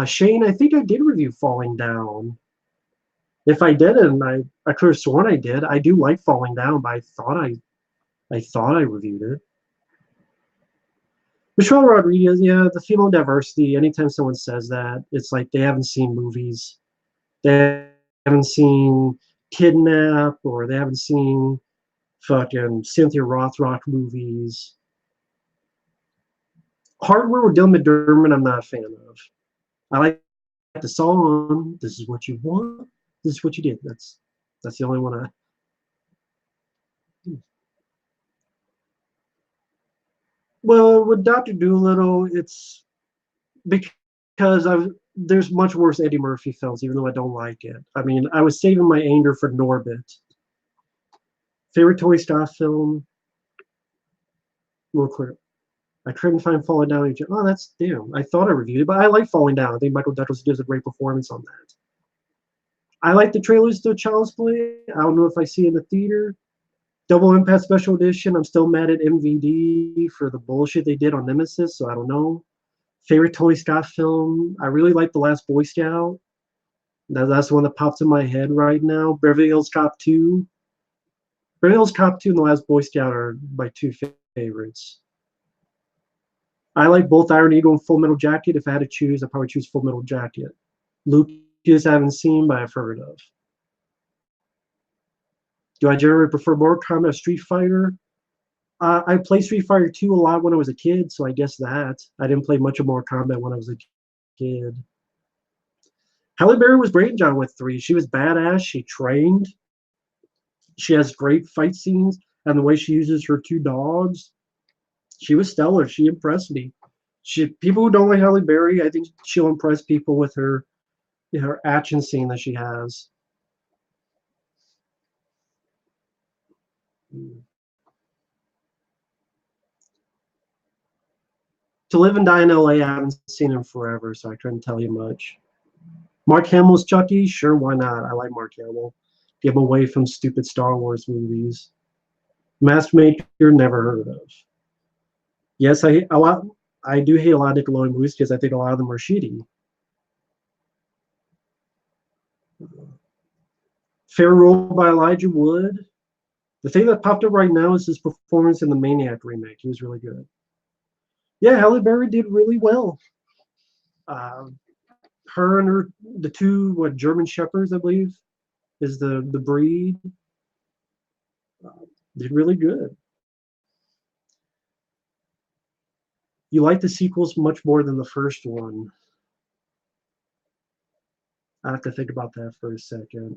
Shane, I think I did review Falling Down. If I didn't, I could have sworn I did. I do like Falling Down, but I thought I reviewed it. Michelle Rodriguez, yeah, the female diversity. Anytime someone says that, it's like they haven't seen movies. They haven't seen Kidnap, or they haven't seen fucking Cynthia Rothrock movies. Hardware with Dylan McDermott, I'm not a fan of. I like the song. This is what you want. This is what you did. That's the only one I. Well, with Doctor Dolittle, it's because there's much worse Eddie Murphy films, even though I don't like it. I mean, I was saving my anger for Norbit. Favorite Toy Scott film? Real quick. I couldn't find Falling Down. Oh, that's damn. I thought I reviewed it, but I like Falling Down. I think Michael Douglas gives a great performance on that. I like the trailers to Child's Play. I don't know if I see it in the theater. Double Impact Special Edition. I'm still mad at MVD for the bullshit they did on Nemesis, so I don't know. Favorite Tony Scott film? I really like The Last Boy Scout. That's the one that pops in my head right now. Beverly Hills Cop 2. Beverly Hills Cop 2 and The Last Boy Scout are my two favorites. I like both Iron Eagle and Full Metal Jacket. If I had to choose, I'd probably choose Full Metal Jacket. Lucas, I haven't seen, but I've heard of. Do I generally prefer Mortal Kombat or Street Fighter? I played Street Fighter 2 a lot when I was a kid, so I guess that. I didn't play much of Mortal Kombat when I was a kid. Halle Berry was great in John Wick 3. She was badass. She trained. She has great fight scenes, and the way she uses her two dogs, she was stellar. She impressed me. People who don't like Halle Berry, I think she'll impress people with her action scene that she has. To Live and Die in LA, I haven't seen him forever, so I couldn't tell you much. Mark Hamill's Chucky? Sure, why not? I like Mark Hamill. Get him away from stupid Star Wars movies. Master never heard of. Yes, I hate a lot. I do hate a lot of Nickelodeon movies because I think a lot of them are shitty. Fair Role by Elijah Wood. The thing that popped up right now is his performance in the Maniac remake. He was really good. Yeah, Halle Berry did really well. Uh, her and the two German shepherds, I believe, is the breed. Did really good. You like the sequels much more than the first one. I have to think about that for a second.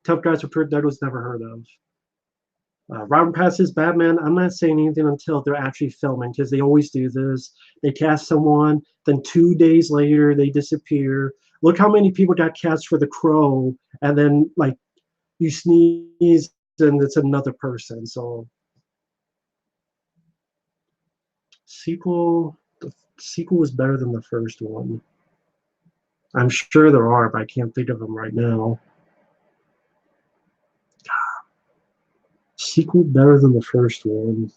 Tough Guys for Kurt Douglas, never heard of. Robert Pattinson's Batman, I'm not saying anything until they're actually filming because they always do this. They cast someone, then 2 days later they disappear. Look how many people got cast for The Crow, and then like you sneeze and it's another person. So the sequel was better than the first one. I'm sure there are, but I can't think of them right now. Sequel better than the first one.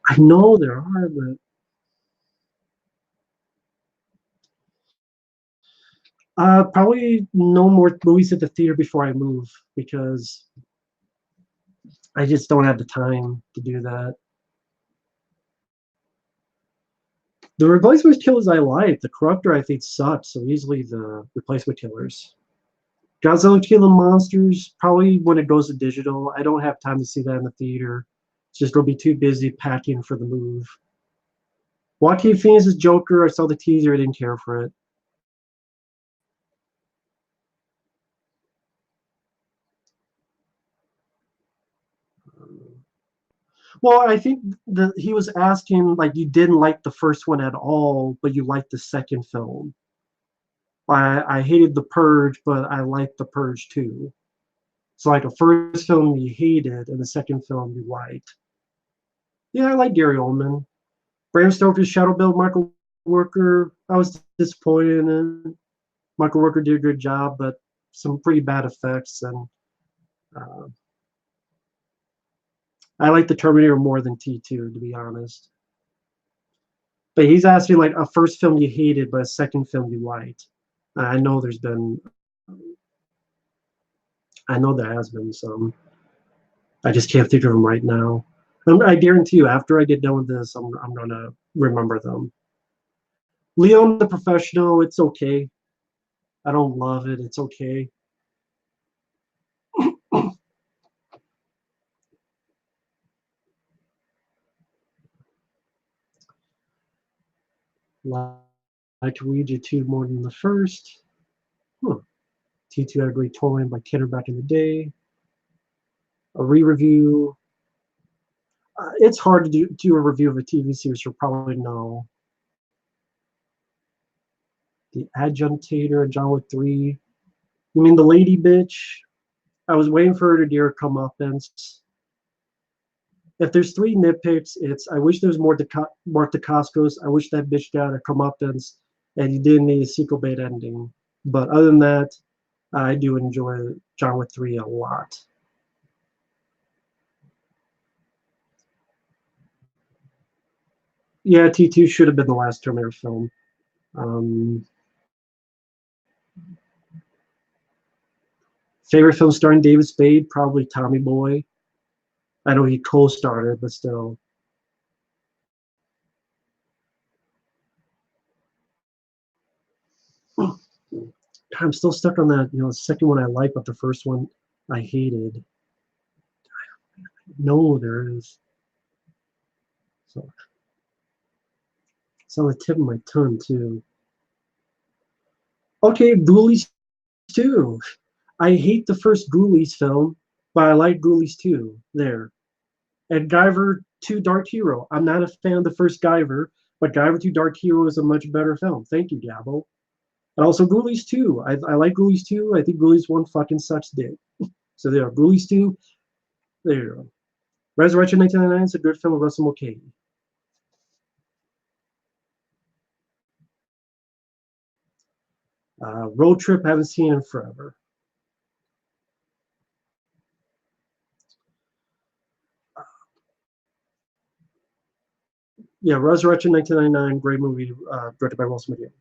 I know there are, but probably no more movies at the theater before I move because I just don't have the time to do that. The replacement killers I like. The Corruptor I think sucks, so easily the replacement killers. Godzilla King of Monsters, probably when it goes to digital. I don't have time to see that in the theater. It's just gonna be too busy packing for the move. Joaquin Phoenix's Joker, I saw the teaser, I didn't care for it. Well, I think that he was asking like you didn't like the first one at all, but you liked the second film. I hated The Purge, but I liked The Purge too. So like a first film you hated and the second film you liked. Yeah, I like Gary Oldman. Bram Stoker's Shadow Bill, Michael Worker. I was disappointed in it. Michael Worker did a good job, but some pretty bad effects. And uh, I like the Terminator more than T2, to be honest. But he's asking like a first film you hated, but a second film you liked. I know there's been, I know there has been some. I just can't think of them right now. I guarantee you, after I get done with this, I'm gonna remember them. Leon the Professional, it's okay. I don't love it. It's okay. Like Ouija 2 more than the first. Huh. T2 Ugly Toying by Kenner back in the day. A re-review. It's hard to do a review of a TV series, you'll probably know. The Adjunctator, John Wick 3. You mean the lady bitch? I was waiting for her to do her comeuppance. If there's three nitpicks, it's I wish there was more Mark Dacascos. I wish that bitch got a comeuppance, and you didn't need a sequel bait ending. But other than that, I do enjoy John Wick 3 a lot. Yeah, T2 should have been the last Terminator film. Favorite film starring David Spade? Probably Tommy Boy. I know he co-starred it, but still. I'm still stuck on that. The second one I like, but the first one I hated. No, there is. So it's on the tip of my tongue too. Okay, Ghoulies 2. I hate the first Ghoulies film, but I like Ghoulies 2. There. And Guyver 2 Dark Hero. I'm not a fan of the first Guyver, but Guyver 2 Dark Hero is a much better film. Thank you, Gabo. And also Ghoulies 2. I like Ghoulies 2. I think Ghoulies 1 fucking sucks dick. So there are Ghoulies 2. There you go. Resurrection 1999 is a good film with Russell Mulcahy. Road Trip, haven't seen in forever. Yeah, Resurrection 1999, great movie, directed by Russell Mulcahy.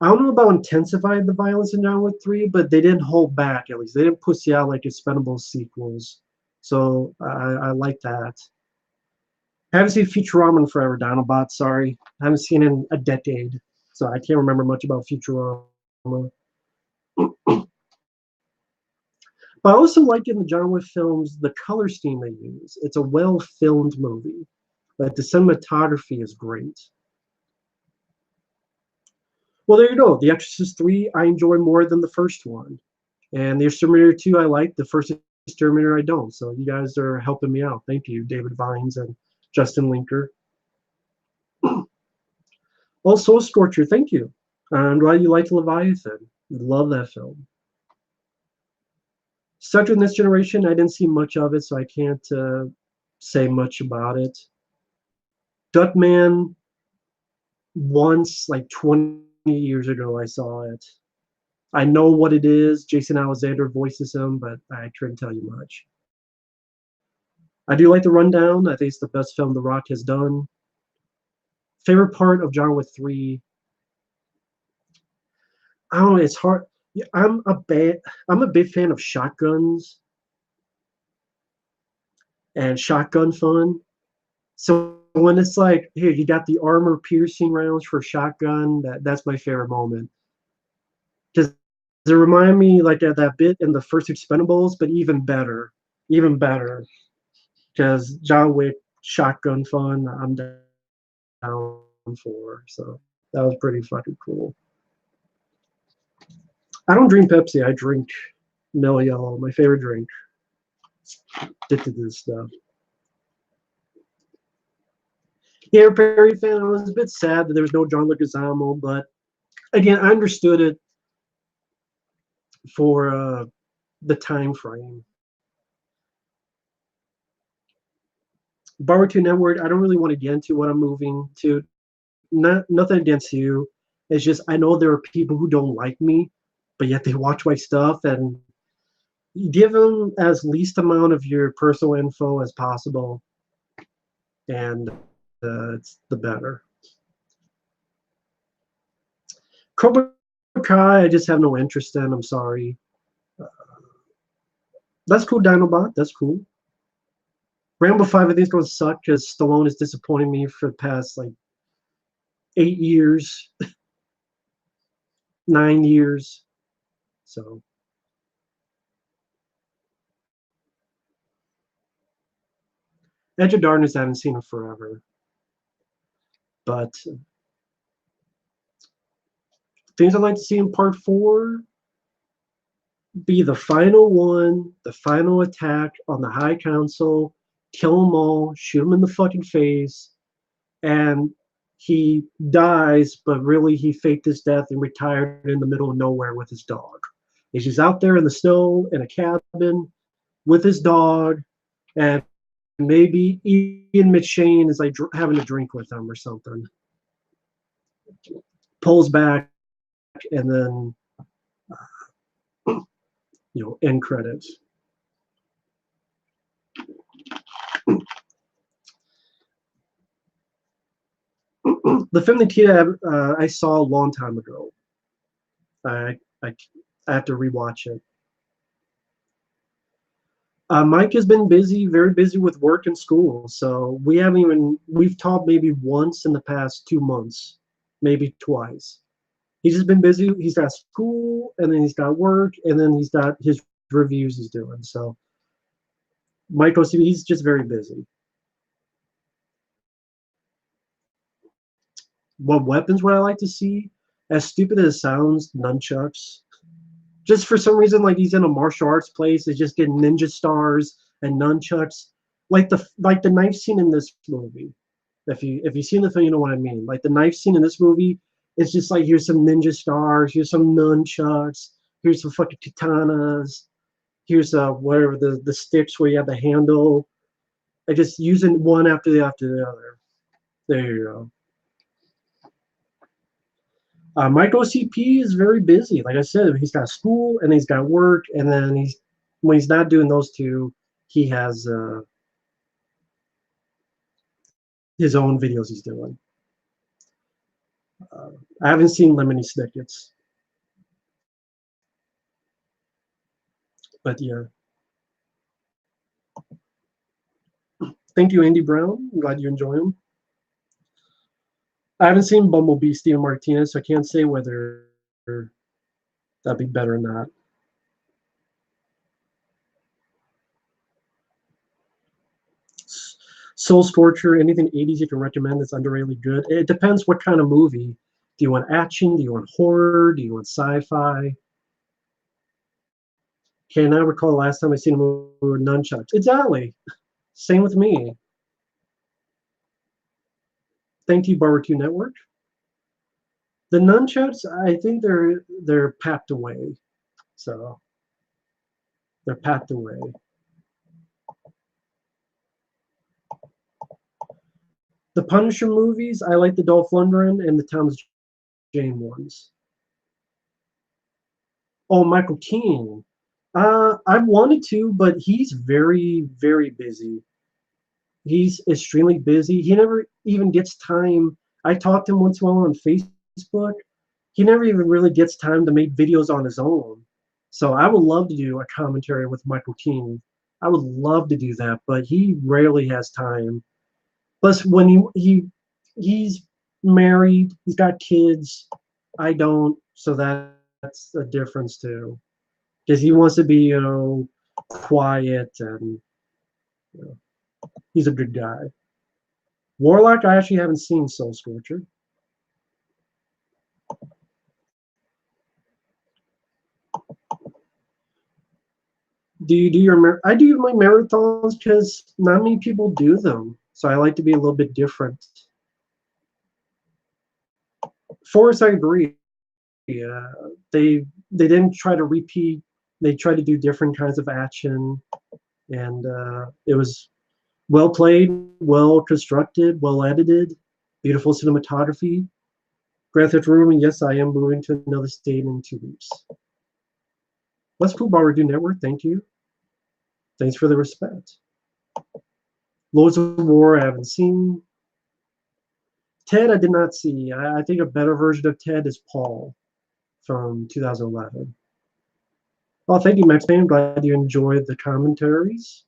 I don't know about intensified the violence in John Wick 3, but they didn't hold back, at least. They didn't pussy out like Expendables sequels. So I like that. I haven't seen Futurama in forever, Dinobot, sorry. I haven't seen it in a decade, so I can't remember much about Futurama. But I also like in the John Wick films the color scheme they use. It's a well-filmed movie. Like the cinematography is great. Well, there you go. The Exorcist 3 I enjoy more than the first one. And the Exterminator 2 I like. The first Exterminator I don't. So you guys are helping me out. Thank you, David Vines and Justin Linker. Also, Scorcher, thank you. I'm glad you liked Leviathan. Love that film. Stuck in This Generation, I didn't see much of it, so I can't say much about it. Duckman, once, like 20 years ago, I saw it. I know what it is. Jason Alexander voices him, but I couldn't tell you much. I do like The Rundown. I think it's the best film The Rock has done. Favorite part of John Wick 3? I don't know. It's hard. Yeah, I'm a big fan of shotguns and shotgun fun. So when it's like, here, you got the armor piercing rounds for shotgun, that's my favorite moment. Does it remind me like of that bit in the first Expendables, but even better, even better. Because John Wick shotgun fun, I'm down for. So that was pretty fucking cool. I don't drink Pepsi. I drink Mil Yellow, my favorite drink. Addicted to this stuff. Yeah, Perry fan. I was a bit sad that there was no John Leguizamo, but again, I understood it for the time frame. Barbecue Network. I don't really want to get into what I'm moving to. Nothing against you. It's just I know there are people who don't like me, but yet they watch my stuff, and give them as least amount of your personal info as possible, and it's the better. Cobra Kai, I just have no interest in. I'm sorry. That's cool, Dinobot. That's cool. Rambo 5, I think it's going to suck because Stallone is disappointing me for the past like 8 years, 9 years. So. Edge of Darkness, I haven't seen in forever. But things I'd like to see in part 4 be the final one, the final attack on the High Council, kill them all, shoot them in the fucking face, and he dies, but really he faked his death and retired in the middle of nowhere with his dog. He's just out there in the snow in a cabin with his dog, and maybe Ian McShane is like having a drink with him or something. Pulls back, and then end credits. The film Nikita I saw a long time ago. I have to rewatch it. Mike has been busy, very busy with work and school. So we've talked maybe once in the past 2 months, maybe twice. He's just been busy. He's got school, and then he's got work, and then he's got his reviews he's doing. So Mike OCB, he's just very busy. What weapons would I like to see? As stupid as it sounds, nunchucks. Just for some reason, like he's in a martial arts place, is just getting ninja stars and nunchucks, like the knife scene in this movie. If you've seen the film, you know what I mean. Like the knife scene in this movie, it's just like here's some ninja stars, here's some nunchucks, here's some fucking katanas, here's whatever the sticks where you have the handle. I just using one after the other. There you go. Micro CP is very busy. Like I said, he's got school and he's got work, and then when he's not doing those two, he has his own videos he's doing. I haven't seen Lemony Snicket's, but yeah. Thank you, Andy Brown. I'm glad you enjoy him. I haven't seen Bumblebee, Steven Martinez, so I can't say whether that'd be better or not. Soul Scorcher, anything 80s you can recommend that's underrated good? It depends what kind of movie. Do you want action? Do you want horror? Do you want sci-fi? Can I recall the last time I seen a movie with nunchucks? Exactly. Same with me. Thank you, Barbecue Network. The nunchucks, I think they're packed away. So they're packed away. The Punisher movies, I like the Dolph Lundgren and the Thomas Jane ones. Oh, Michael Keane. I've wanted to, but he's very, very busy. He's extremely busy. He never even gets time. I talked to him once in a while on Facebook. He never even really gets time to make videos on his own. So I would love to do a commentary with Michael Keane. I would love to do that, but he rarely has time. Plus, when he's married, he's got kids. I don't, so that's a difference too. Because he wants to be, quiet and you know, he's a good guy. Warlock, I actually haven't seen Soul Scorcher. Do you do your? I do my marathons because not many people do them, so I like to be a little bit different. Forrest, I agree. They didn't try to repeat. They tried to do different kinds of action, and it was well played, well constructed, well edited, beautiful cinematography. Grand Theft Auto, yes, I am moving to another state in 2 weeks. Let's cool, Barbecue Network. Thank you. Thanks for the respect. Lords of War, I haven't seen. Ted, I did not see. I think a better version of Ted is Paul from 2011. Well, thank you, Max Payne. I'm glad you enjoyed the commentaries.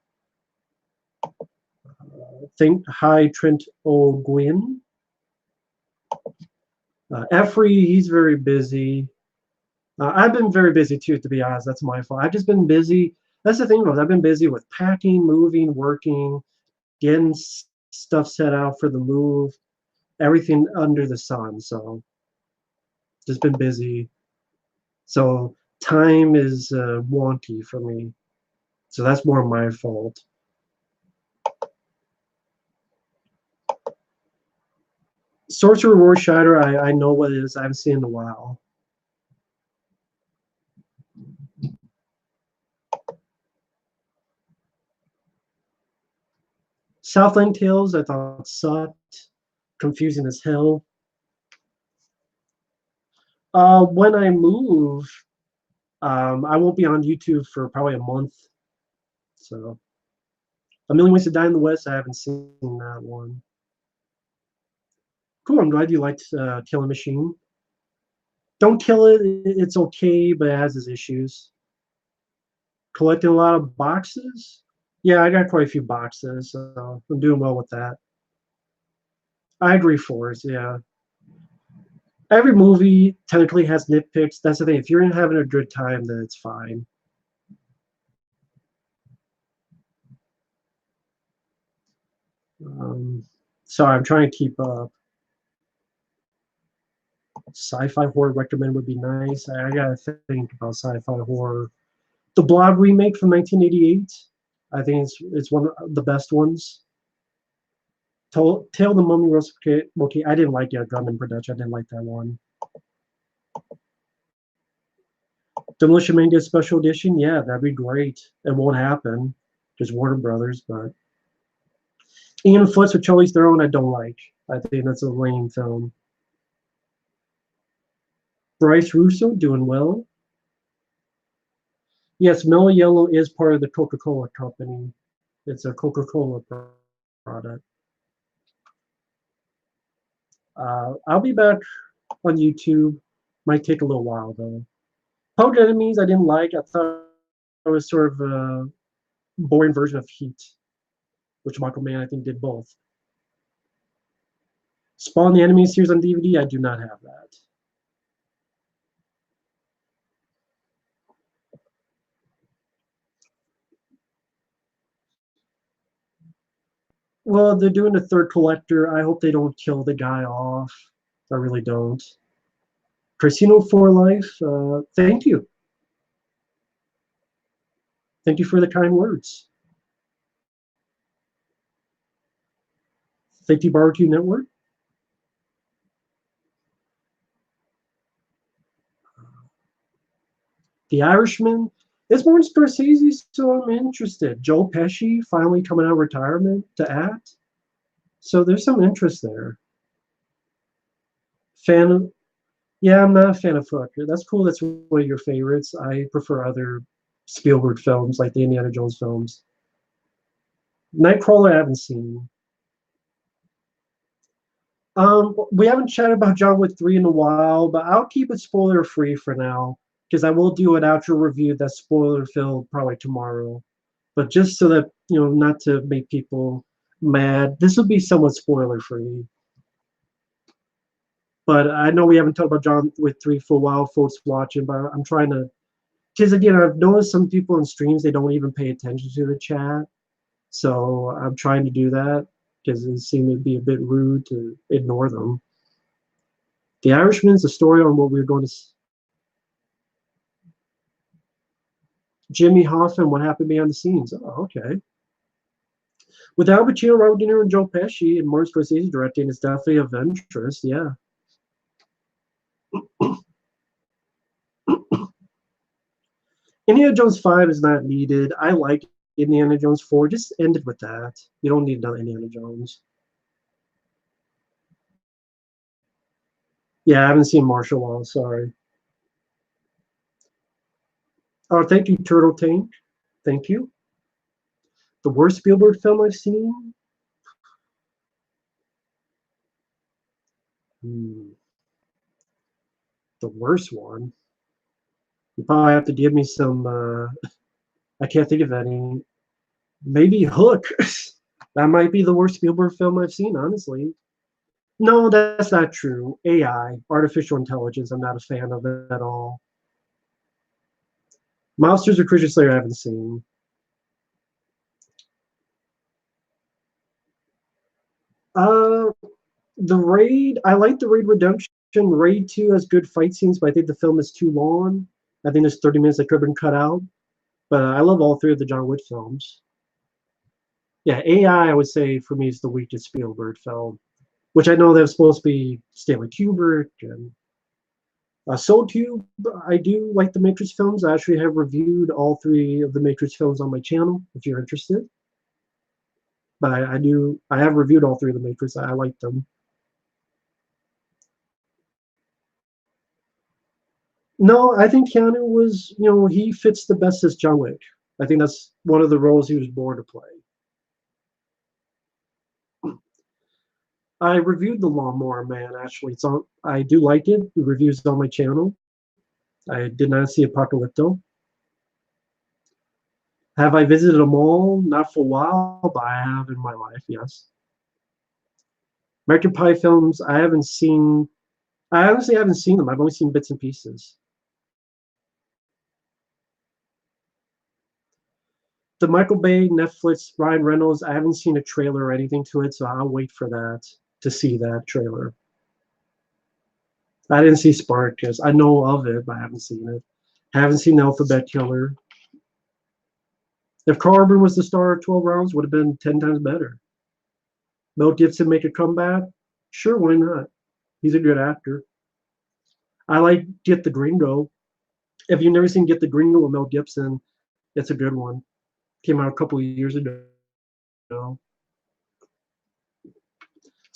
Hi, Trent O'Gwyn. Effrey, he's very busy. I've been very busy too, to be honest. That's my fault. I've just been busy. That's the thing, I've been busy with packing, moving, working, getting stuff set out for the move, everything under the sun. So just been busy. So time is wonky for me. So that's more my fault. Sorcerer Warshider, I know what it is. I haven't seen it in a while. Southland Tales, I thought sucked. Confusing as hell. When I move, I won't be on YouTube for probably a month. So, A Million Ways to Die in the West, I haven't seen that one. Cool, I'm glad you liked Killing Machine. Don't kill it, it's okay, but it has its issues. Collecting a lot of boxes? Yeah, I got quite a few boxes, so I'm doing well with that. I agree, Forrest, yeah. Every movie technically has nitpicks. That's the thing. If you're having a good time, then it's fine. Sorry, I'm trying to keep up. Sci-fi horror recommend would be nice. I gotta think about sci-fi horror. The Blob remake from 1988. I think it's one of the best ones. Tale of the Mummy was okay. I didn't like it. Gunman Production. I didn't like that one. Demolition Man gets special edition. Yeah, that'd be great. It won't happen because Warner Brothers, but Ian Foots with Charlize Theron, I don't like. I think that's a lame film. Bryce Russo doing well. Yes, Mellow Yellow is part of the Coca-Cola company. It's a Coca-Cola product. I'll be back on YouTube. Might take a little while though. Public Enemies I didn't like. I thought it was sort of a boring version of Heat, which Michael Mann I think did both. Spawn the Enemy series on DVD, I do not have that. Well, they're doing a third collector. I hope they don't kill the guy off. I really don't. Casino for Life, thank you. Thank you for the kind words. Thank you, Barbecue Network. The Irishman. It's more Scorsese, so I'm interested. Joe Pesci finally coming out of retirement to act. So there's some interest there. Fan of, yeah, I'm not a fan of Fucker. That's cool. That's one of your favorites. I prefer other Spielberg films, like the Indiana Jones films. Nightcrawler, I haven't seen. We haven't chatted about John Wick 3 in a while, but I'll keep it spoiler free for now because I will do an outro review that's spoiler filled probably tomorrow. But just so that, not to make people mad, this will be somewhat spoiler free. But I know we haven't talked about John Wick 3 for a while, folks watching, but I'm trying to, because again, I've noticed some people in streams, they don't even pay attention to the chat. So I'm trying to do that because it seemed to be a bit rude to ignore them. The Irishman is a story on what we're going to. Jimmy Hoffa and what happened behind the scenes. Oh, okay. With Al Pacino, Robert De Niro, and Joe Pesci, and Martin Scorsese directing, it's definitely of interest. Yeah. Indiana Jones 5 is not needed. I like Indiana Jones 4. Just end it with that. You don't need another Indiana Jones. Yeah, I haven't seen Martial Law. Sorry. Oh, thank you, Turtle Tank. Thank you. The worst Spielberg film I've seen? Hmm. The worst one? You probably have to give me some. I can't think of any. Maybe Hook. That might be the worst Spielberg film I've seen, honestly. No, that's not true. AI, artificial intelligence, I'm not a fan of it at all. Monsters or Creature Slayer, I haven't seen. Uh, the Raid, I like the Raid Redemption. Raid 2 has good fight scenes, but I think the film is too long. I think there's 30 minutes that could have been cut out. But I love all three of the John Wick films. Yeah, AI, I would say, for me, is the weakest Spielberg film, which I know that's supposed to be Stanley Kubrick and Soul Tube. I do like the Matrix films. I actually have reviewed all three of the Matrix films on my channel, if you're interested. But I have reviewed all three of the Matrix. I like them. No, I think Keanu was, he fits the best as John Wick. I think that's one of the roles he was born to play. I reviewed The Lawnmower Man, actually. I do like it. The review's on my channel. I did not see Apocalypto. Have I visited a mall? Not for a while, but I have in my life, yes. American Pie films, I haven't seen. I honestly haven't seen them. I've only seen bits and pieces. The Michael Bay, Netflix, Ryan Reynolds, I haven't seen a trailer or anything to it, so I'll wait for that to see that trailer. I didn't see Spartacus. I know of it, but I haven't seen it. Haven't seen Alphabet Killer. If Carl Urban was the star of 12 Rounds, would have been 10 times better. Mel Gibson make a comeback? Sure, why not? He's a good actor. I like Get the Gringo. If you've never seen Get the Gringo with Mel Gibson, it's a good one. Came out a couple of years ago.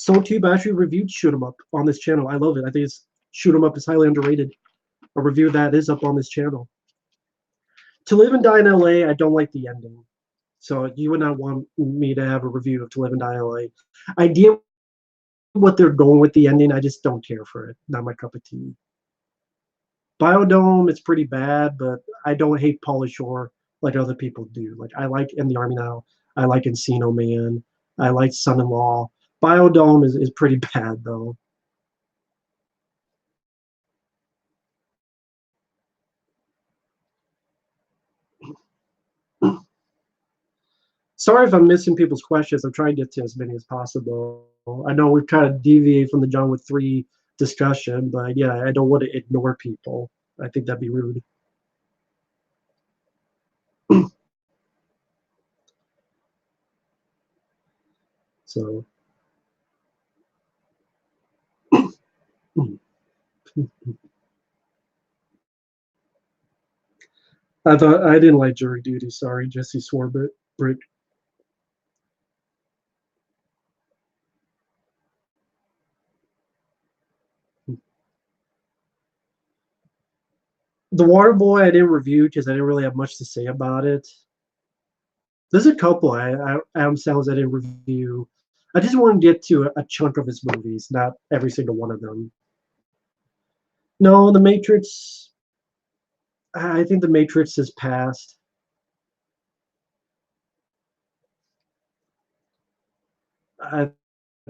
Soul Tube actually reviewed Shoot 'em Up on this channel. I love it. I think it's Shoot 'em Up is highly underrated. A review of that is up on this channel. To Live and Die in LA, I don't like the ending. So you would not want me to have a review of To Live and Die in LA. I get what they're going with the ending. I just don't care for it. Not my cup of tea. Biodome, it's pretty bad, but I don't hate Pauly Shore like other people do. Like I like In the Army Now. I like Encino Man. I like Son-in-Law. Biodome is pretty bad though. Sorry if I'm missing people's questions. I'm trying to get to as many as possible. I know we've kind of deviated from the John Wick 3 discussion, but yeah, I don't want to ignore people. I think that'd be rude. So I didn't like jury duty. Sorry, Jesse Swarbrick. The Water Boy I didn't review because I didn't really have much to say about it. There's a couple Adam Sandler's I didn't review. I just want to get to a chunk of his movies, not every single one of them. No, The Matrix. I think The Matrix has passed. I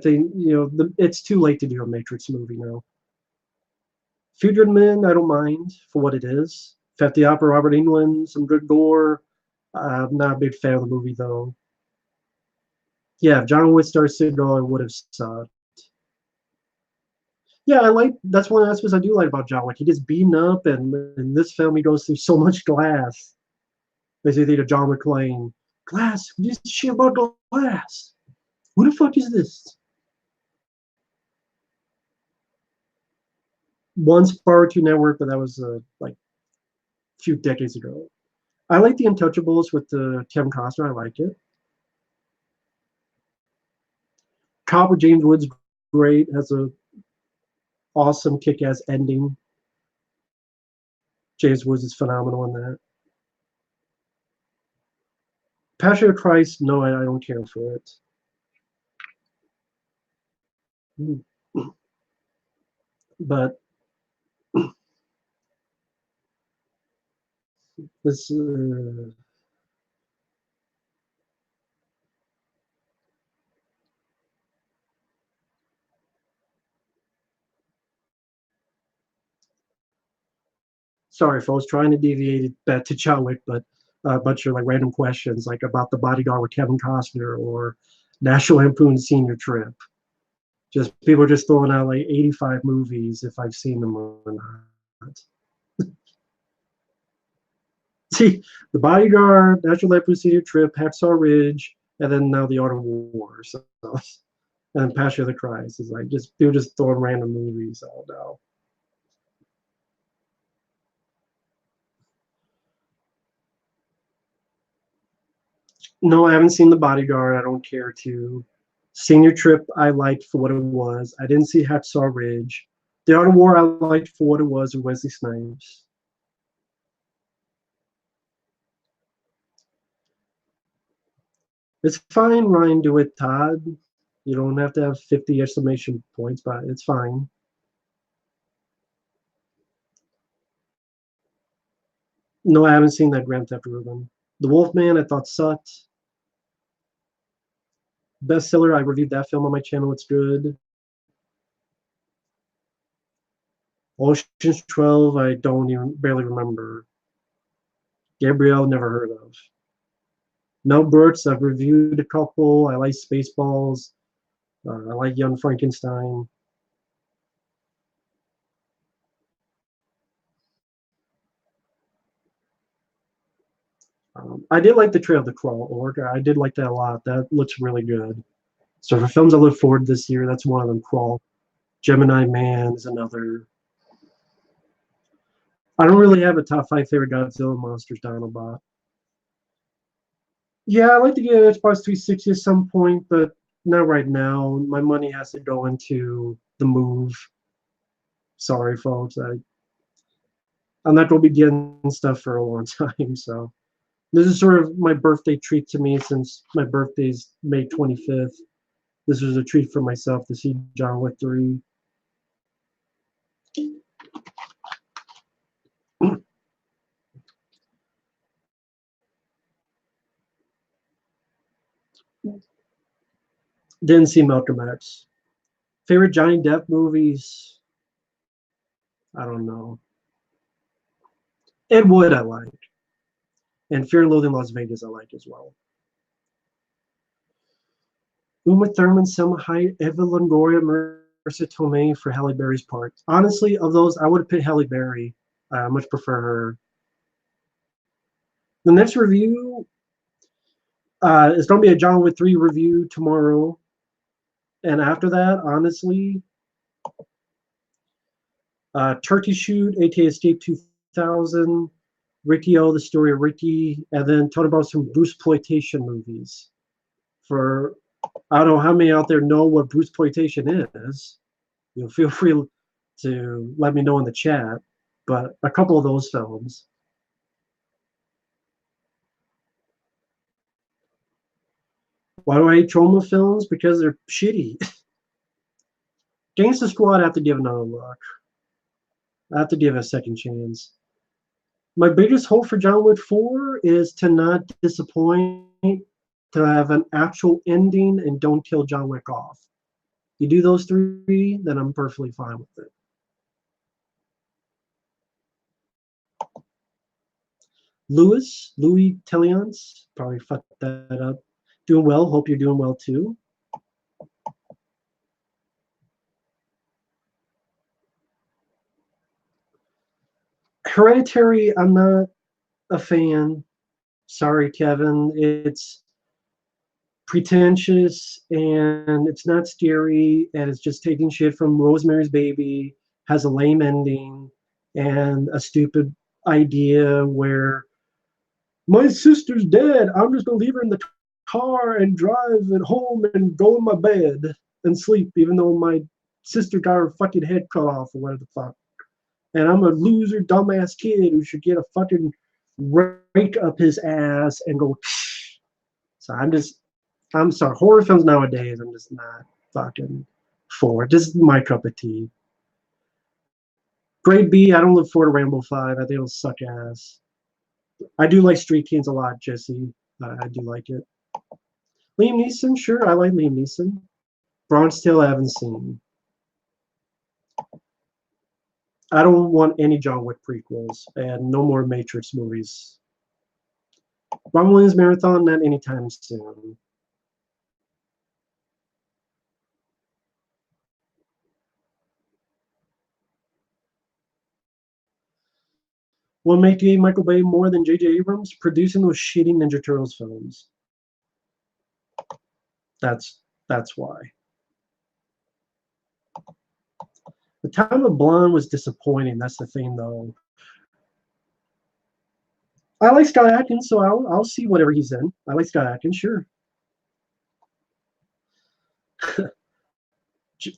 think it's too late to do a Matrix movie now. Future Men, I don't mind for what it is. Fat the Opera, Robert England, some good gore. I'm not a big fan of the movie though. Yeah, if John Wick Star Signal, I would have sucked. Yeah, that's one of the aspects I do like about John Wick. He gets beaten up, and in this film, he goes through so much glass. They say to John McClane, "Glass, this shit about glass. Who the fuck is this?" Once Power 2 Network, but that was like a few decades ago. I like the Untouchables with Kevin Costner. I like it. Cop with James Woods, great. Has a awesome kick-ass ending. James Woods is phenomenal in that. Passion of Christ, no, I don't care for it. But this sorry, folks, trying to deviate it back to John Wick, but a bunch of like random questions, like about The Bodyguard with Kevin Costner or National Lampoon Senior Trip. Just people are just throwing out like 85 movies if I've seen them or not. See, The Bodyguard, National Lampoon Senior Trip, Hacksaw Ridge, and then now The Art of War. So, and Passion of the Christ is like just people just throwing random movies out now. No, I haven't seen The Bodyguard. I don't care to. Senior Trip, I liked for what it was. I didn't see Hacksaw Ridge. The Art of War, I liked for what it was with Wesley Snipes. It's fine, Ryan. Do it, Todd. You don't have to have 50 exclamation points, but it's fine. No, I haven't seen that Grand Theft Auto. The Wolfman, I thought sucked. Bestseller, I reviewed that film on my channel. It's good. Ocean's 12, I don't even barely remember. Gabrielle, never heard of. Mel Brooks, I've reviewed a couple. I like Spaceballs. I like Young Frankenstein. I did like the Trail of the Crawl org. I did like that a lot. That looks really good. So for films I look forward to this year, that's one of them. Crawl. Gemini Man is another. I don't really have a top 5 favorite Godzilla monsters, Donaldbot. Yeah, I'd like to get an Xbox 360 at some point, but not right now. My money has to go into the move. Sorry, folks. I'm not going to be getting stuff for a long time. So this is sort of my birthday treat to me since my birthday's May 25th. This was a treat for myself to see John Wick 3. Didn't see Malcolm X. Favorite Johnny Depp movies? I don't know. Ed Wood I like. And Fear and Loathing in Las Vegas I like as well. Uma Thurman, Selma Hayek, Eva Longoria, Marissa Tomei for Halle Berry's part. Honestly, of those, I would have picked Halle Berry. I much prefer her. The next review is going to be a John Wick 3 review tomorrow. And after that, honestly, Turkey Shoot, aka Escape 2000, Ricky O, the story of Ricky, and then talk about some Bruceploitation movies. For I don't know how many out there know what Bruceploitation is. You know, feel free to let me know in the chat. But a couple of those films. Why do I hate trauma films? Because they're shitty. Gangsta Squad, I have to give another look. I have to give it a second chance. My biggest hope for John Wick 4 is to not disappoint, to have an actual ending and don't kill John Wick off. You do those three, then I'm perfectly fine with it. Louis Telliance, probably fucked that up. Doing well, hope you're doing well too. Hereditary, I'm not a fan. Sorry, Kevin. It's pretentious and it's not scary and it's just taking shit from Rosemary's Baby, has a lame ending and a stupid idea where my sister's dead. I'm just gonna leave her in the car and drive it home and go in my bed and sleep, even though my sister got her fucking head cut off or whatever the fuck. And I'm a loser, dumbass kid who should get a fucking rake up his ass and go. So I'm sorry. Horror films nowadays, I'm just not fucking for. Just my cup of tea. Grade B, I don't look forward to Rambo 5. I think it'll suck ass. I do like Street Kings a lot, Jesse. I do like it. Liam Neeson, sure. I like Liam Neeson. Bronze Tale, I haven't seen. I don't want any John Wick prequels and no more Matrix movies. Robin Williams Marathon, not anytime soon. What make Michael Bay more than J.J. Abrams? Producing those shitty Ninja Turtles films. That's why. The Time of Blonde was disappointing. That's the thing, though. I like Scott Adkins, so I'll see whatever he's in. I like Scott Adkins, sure.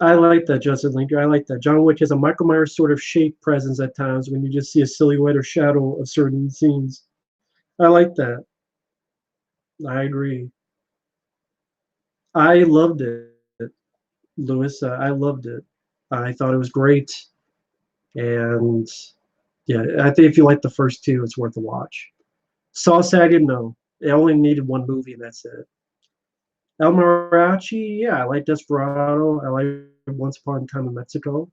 I like that, Justin Linker. I like that. John Wick has a Michael Myers sort of shape presence at times when you just see a silhouette or shadow of certain scenes. I like that. I agree. I loved it, Lewis. I loved it. I thought it was great. And yeah, I think if you like the first two, it's worth a watch. Saw Saga, no. It only needed one movie, and that's it. El Mariachi, yeah, I like Desperado. I like Once Upon a Time in Mexico.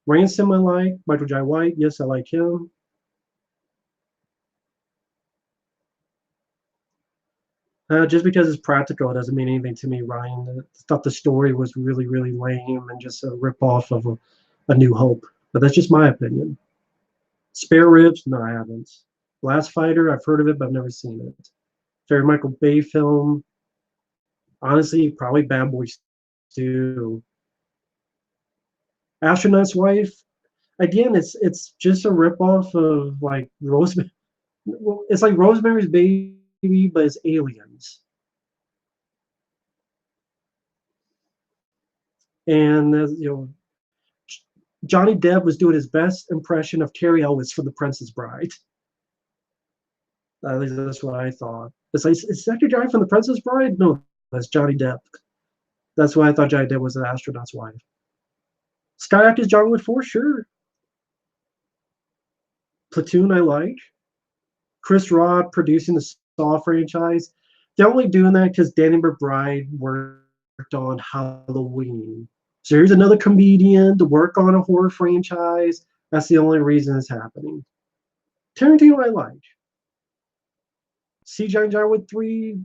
Ransom, I like. Michael Jai White, yes, I like him. Just because it's practical, it doesn't mean anything to me, Ryan. I thought the story was really, really lame and just a rip-off of a New Hope. But that's just my opinion. Spare Ribs, no, I haven't. Last Fighter, I've heard of it, but I've never seen it. Favorite Michael Bay film, honestly, probably Bad Boys 2. Astronaut's Wife, again, it's just a ripoff of like Rosemary. It's like Rosemary's Baby, but it's aliens. And Johnny Depp was doing his best impression of Carrie Ellis from The Princess Bride. At least that's what I thought. It's like, is that your guy from The Princess Bride? No, that's Johnny Depp. That's why I thought Johnny Depp was an astronaut's wife. Sky actors John Wick 4, sure. Platoon, I like. Chris Rock producing the Saw franchise. They're only doing that because Danny McBride worked on Halloween. So here's another comedian to work on a horror franchise. That's the only reason it's happening. Tarantino, I like. CGI John Wick 3,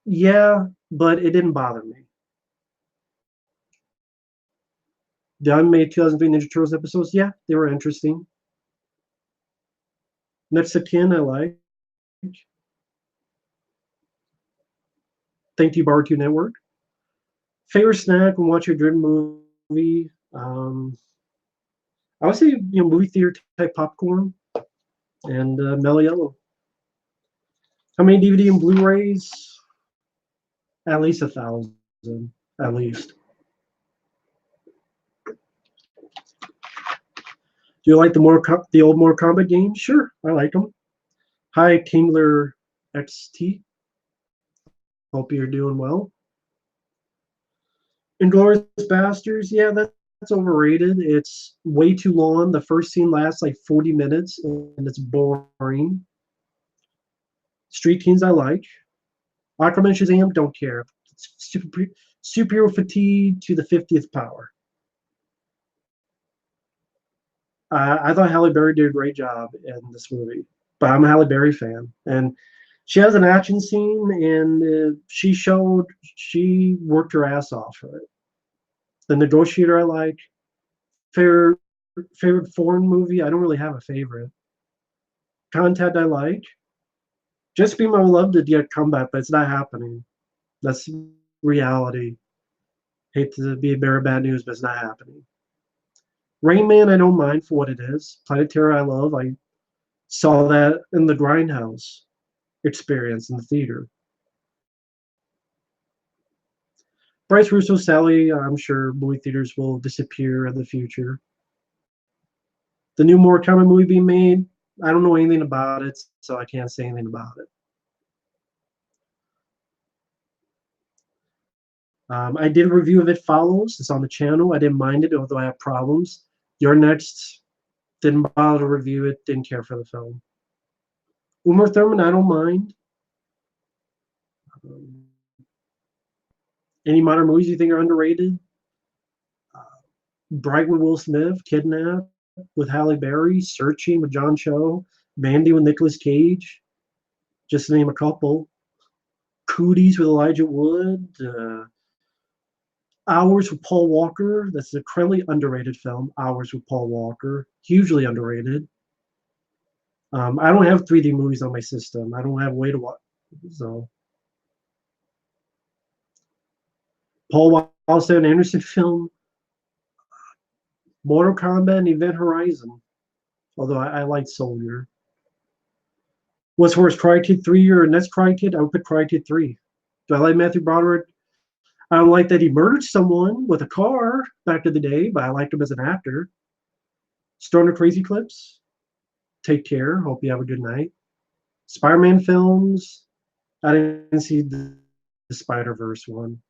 yeah, but it didn't bother me. The unmade 2003 Ninja Turtles episodes, yeah, they were interesting. Next of Kin, I like. Thank you, Bar 2 Network. Favorite snack when watching a good movie? I would say movie theater type popcorn and Mellow Yellow. How many DVD and Blu-rays? At least 1,000, at least. Do you like the old Mortal Kombat games? Sure, I like them. Hi, Kingler XT. Hope you're doing well. Inglourious Basterds, yeah, that's overrated. It's way too long. The first scene lasts like 40 minutes, and it's boring. Street Teens, I like. Aquaman Shazam, don't care. Superhero fatigue to the 50th power. I thought Halle Berry did a great job in this movie, but I'm a Halle Berry fan, and she has an action scene, and she worked her ass off for it. The Negotiator, I like. Favorite foreign movie, I don't really have a favorite. Contact, I like. Just Be My Love to get comeback, but it's not happening. That's reality. Hate to be a bearer of bad news, but it's not happening. Rain Man, I don't mind for what it is. Planet Terror, I love. I saw that in the Grindhouse experience in the theater. Bryce Russo, Sally, I'm sure movie theaters will disappear in the future. The new Mortal Kombat movie being made, I don't know anything about it, so I can't say anything about it. I did a review of It Follows. It's on the channel. I didn't mind it, although I have problems. Your Next, didn't bother to review it, didn't care for the film. Uma Thurman, I don't mind. Any modern movies you think are underrated? Bright with Will Smith, Kidnap with Halle Berry, Searching with John Cho, Mandy with Nicolas Cage, just to name a couple. Cooties with Elijah Wood, Hours with Paul Walker. That's a incredibly underrated film. Hours with Paul Walker, hugely underrated. I don't have 3D movies on my system. I don't have a way to watch. So, Paul Walsh and Anderson film, Mortal Kombat and Event Horizon. Although I like Soldier. What's worse, Karate Kid 3 or Next Karate Kid? I would pick Karate Kid 3. Do I like Matthew Broderick? I don't like that he murdered someone with a car back in the day, but I liked him as an actor. Stoner Crazy Clips. Take care. Hope you have a good night. Spider-Man films. I didn't see the Spider-Verse one.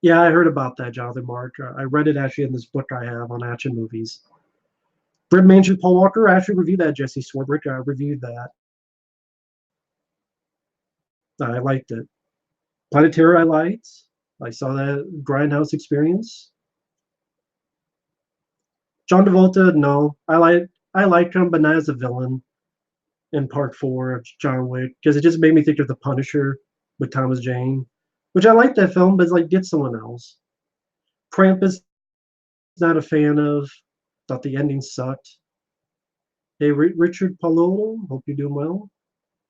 Yeah, I heard about that, Jonathan Mark. I read it actually in this book I have on action movies. Brit Mansion, Paul Walker. I actually reviewed that. Jesse Swarbrick. I reviewed that. I liked it. Planet Terror, I liked. I saw that Grindhouse experience. John Travolta, no. I like him, but not as a villain in Part 4 of John Wick, because it just made me think of The Punisher with Thomas Jane, which I like that film, but it's like, get someone else. Krampus, not a fan of. Thought the ending sucked. Hey, Richard Palolo, hope you're doing well.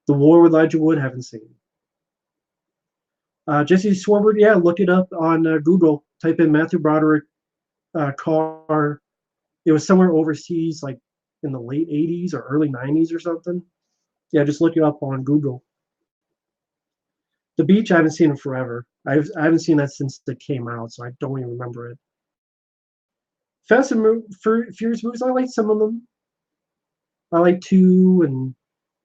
The War with Elijah Wood, haven't seen. Jesse Swarbrick, yeah, look it up on Google. Type in Matthew Broderick car. It was somewhere overseas, like in the late 80s or early 90s or something. Yeah, just look it up on Google. The Beach, I haven't seen in forever. I haven't seen that since it came out, so I don't even remember it. Fast and Furious movies, I like some of them. I like 2 and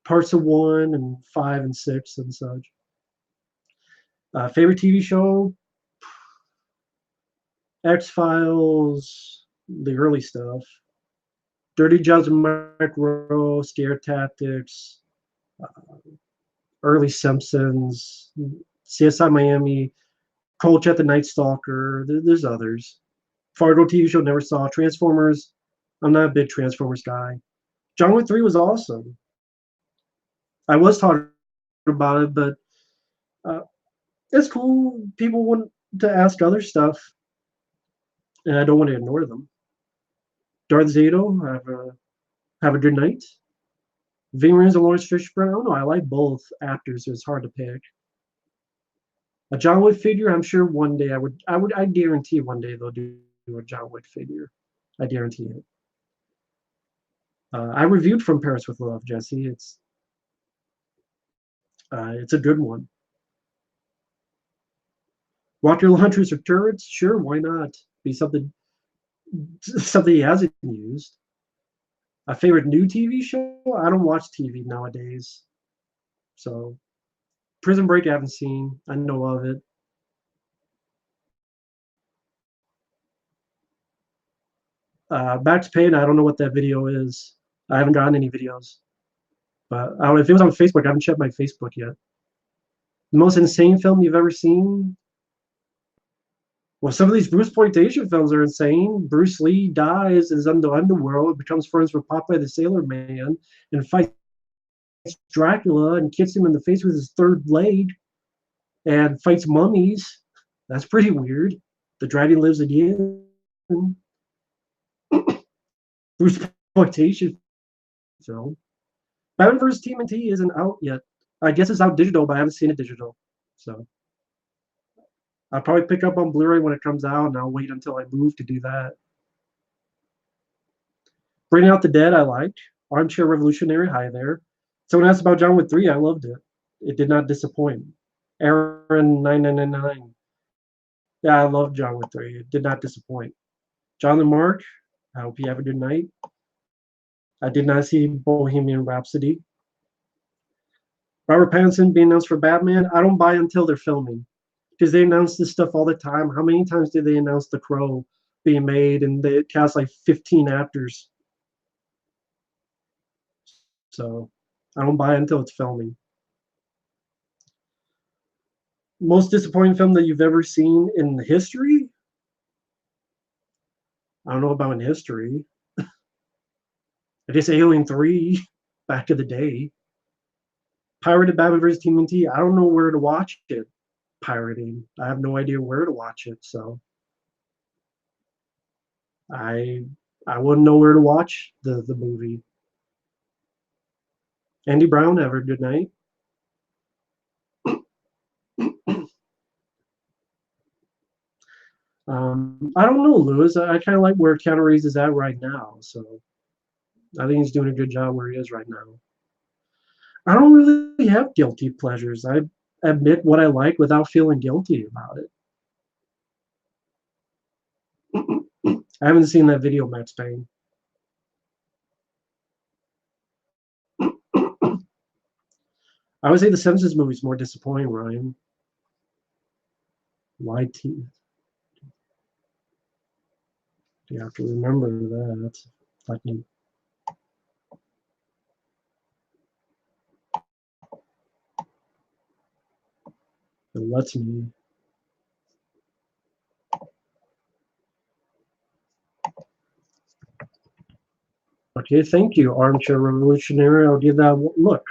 parts of 1 and 5 and 6 and such. Favorite TV show? X-Files, the early stuff. Dirty Jobs and Micro, Scare Tactics, uh, early Simpsons, CSI Miami, Coach at the Night Stalker. There's others. Fargo TV show, never saw. Transformers, I'm not a big Transformers guy. John Wick 3 was awesome. I was talking about it, but uh, it's cool. People want to ask other stuff, and I don't want to ignore them. Darth Zato, have a good night. Ving Rhames and Lawrence Fishburne. I don't know. I like both actors, so it's hard to pick. A John Wick figure, I'm sure one day I guarantee one day they'll do a John Wick figure. I guarantee it. I reviewed From Paris with Love, Jesse. It's a good one. Rocket launchers or turrets? Sure, why not? Be something he hasn't used. A favorite new TV show? I don't watch TV nowadays. So Prison Break I haven't seen. I know of it. Max Payne, I don't know what that video is. I haven't gotten any videos. But if it was on Facebook, I haven't checked my Facebook yet. The most insane film you've ever seen? Well, some of these Bruce Plantation films are insane. Bruce Lee dies, is in the underworld, becomes friends with Popeye the Sailor Man, and fights Dracula and kicks him in the face with his third leg, and fights mummies. That's pretty weird. The Dragon Lives Again. Bruce Plantation film. Batman vs. TMNT isn't out yet. I guess it's out digital, but I haven't seen it digital. So I'll probably pick up on Blu-ray when it comes out, and I'll wait until I move to do that. Bring Out the Dead, I liked. Armchair Revolutionary, hi there. Someone asked about John Wick 3, I loved it. It did not disappoint. Aaron9999. Yeah, I love John Wick 3. It did not disappoint. John and Mark, I hope you have a good night. I did not see Bohemian Rhapsody. Robert Pattinson being announced for Batman, I don't buy until they're filming. Because they announce this stuff all the time. How many times did they announce The Crow being made and they cast like 15 actors? So I don't buy it until it's filming. Most disappointing film that you've ever seen in history? I don't know about in history. I guess Alien 3 back in the day. Pirated Batman vs. TMNT, I don't know where to watch it. Pirating. I have no idea where to watch it, so I wouldn't know where to watch the movie. Andy Brown, have a good night. I don't know, Lewis. I kind of like where Keanu Reeves is at right now, so I think he's doing a good job where he is right now. I don't really have guilty pleasures. I admit what I like without feeling guilty about it. I haven't seen that video, Max Payne. I would say the Simpsons movie is more disappointing, Ryan. YT. You have to remember that. Fucking. It lets me. Okay, thank you, Armchair Revolutionary. I'll give that one look.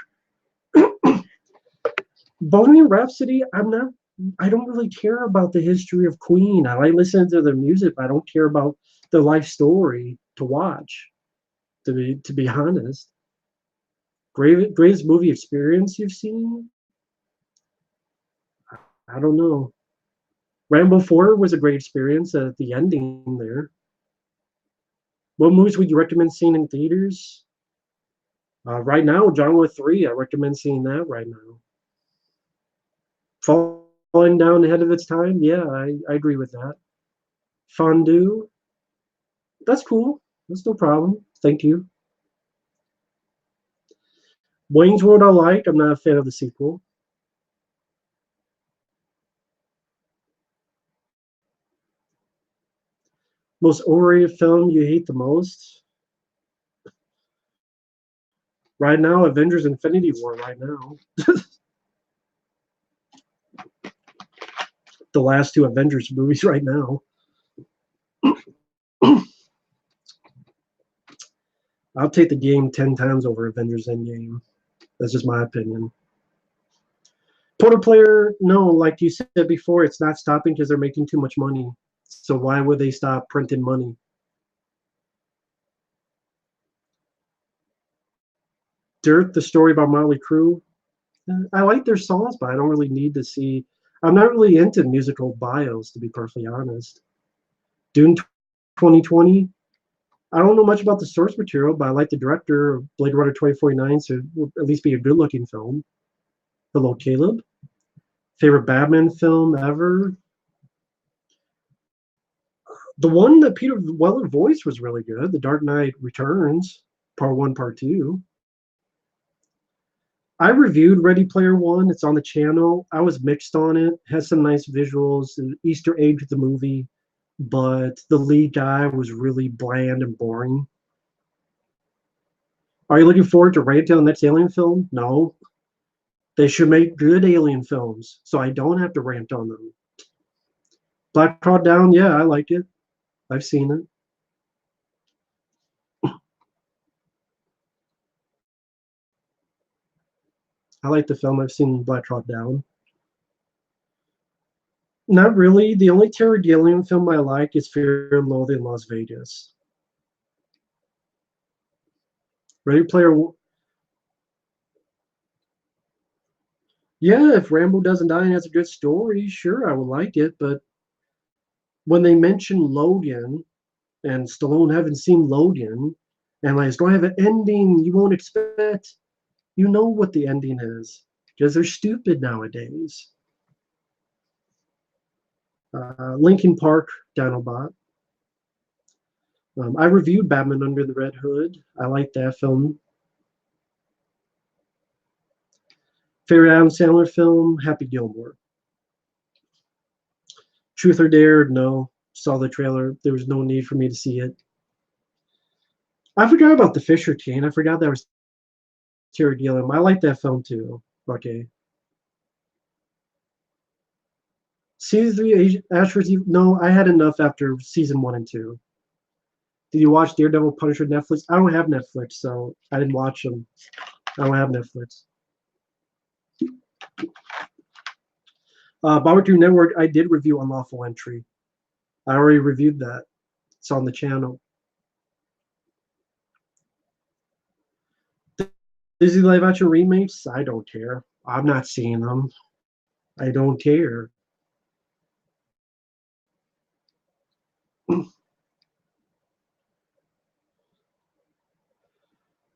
Bohemian Rhapsody, I don't really care about the history of Queen. I like listening to their music, but I don't care about the life story to watch, to be honest. Greatest movie experience you've seen? I don't know. Rambo 4 was a great experience at the ending there. What movies would you recommend seeing in theaters? Right now, John Wick 3, I recommend seeing that right now. falling down ahead of its time. Yeah, I agree with that. Fondue, that's cool. That's no problem. Thank you. Wayne's World, I like. I'm not a fan of the sequel. Most overrated film you hate the most? Right now, Avengers Infinity War, right now. The last two Avengers movies right now. I'll take the game 10 times over Avengers Endgame. That's just my opinion. Portal player, no, like you said before, it's not stopping because they're making too much money. So why would they stop printing money? Dirt, the story about Motley Crue. I like their songs, but I don't really need to see. I'm not really into musical bios, to be perfectly honest. Dune 2020. I don't know much about the source material, but I like the director of Blade Runner 2049, so it will at least be a good looking film. Hello, Caleb. Favorite Batman film ever? The one that Peter Weller voiced was really good. The Dark Knight Returns, Part 1, Part 2. I reviewed Ready Player One. It's on the channel. I was mixed on it. Has some nice visuals, an Easter egg to the movie, but the lead guy was really bland and boring. Are you looking forward to ranting on the next Alien film? No. They should make good Alien films, so I don't have to rant on them. Black Hawk Down, yeah, I like it. I've seen it. I like the film. I've seen Black Hawk Down. Not really. The only Terry Gilliam film I like is Fear and Loathing in Las Vegas. Ready Player Yeah, if Rambo doesn't die and has a good story, sure, I would like it. But when they mention Logan and Stallone haven't seen Logan, and like, it's going to have an ending you won't expect, you know what the ending is because they're stupid nowadays. Linkin Park, Dinobot. I reviewed Batman Under the Red Hood. I like that film. Favorite Adam Sandler film, Happy Gilmore. Truth or Dare, no. Saw the trailer. There was no need for me to see it. I forgot about the Fisher King. I forgot that was Terry Gilliam. I like that film too. Okay. Season three, Ashford's. No, I had enough after season one and two. Did you watch Daredevil, Punisher, Netflix? I don't have Netflix, so I didn't watch them. I don't have Netflix. Barbecue Network, I did review Unlawful Entry. I already reviewed that. It's on the channel. Disney live action remakes? I don't care. I'm not seeing them. I don't care.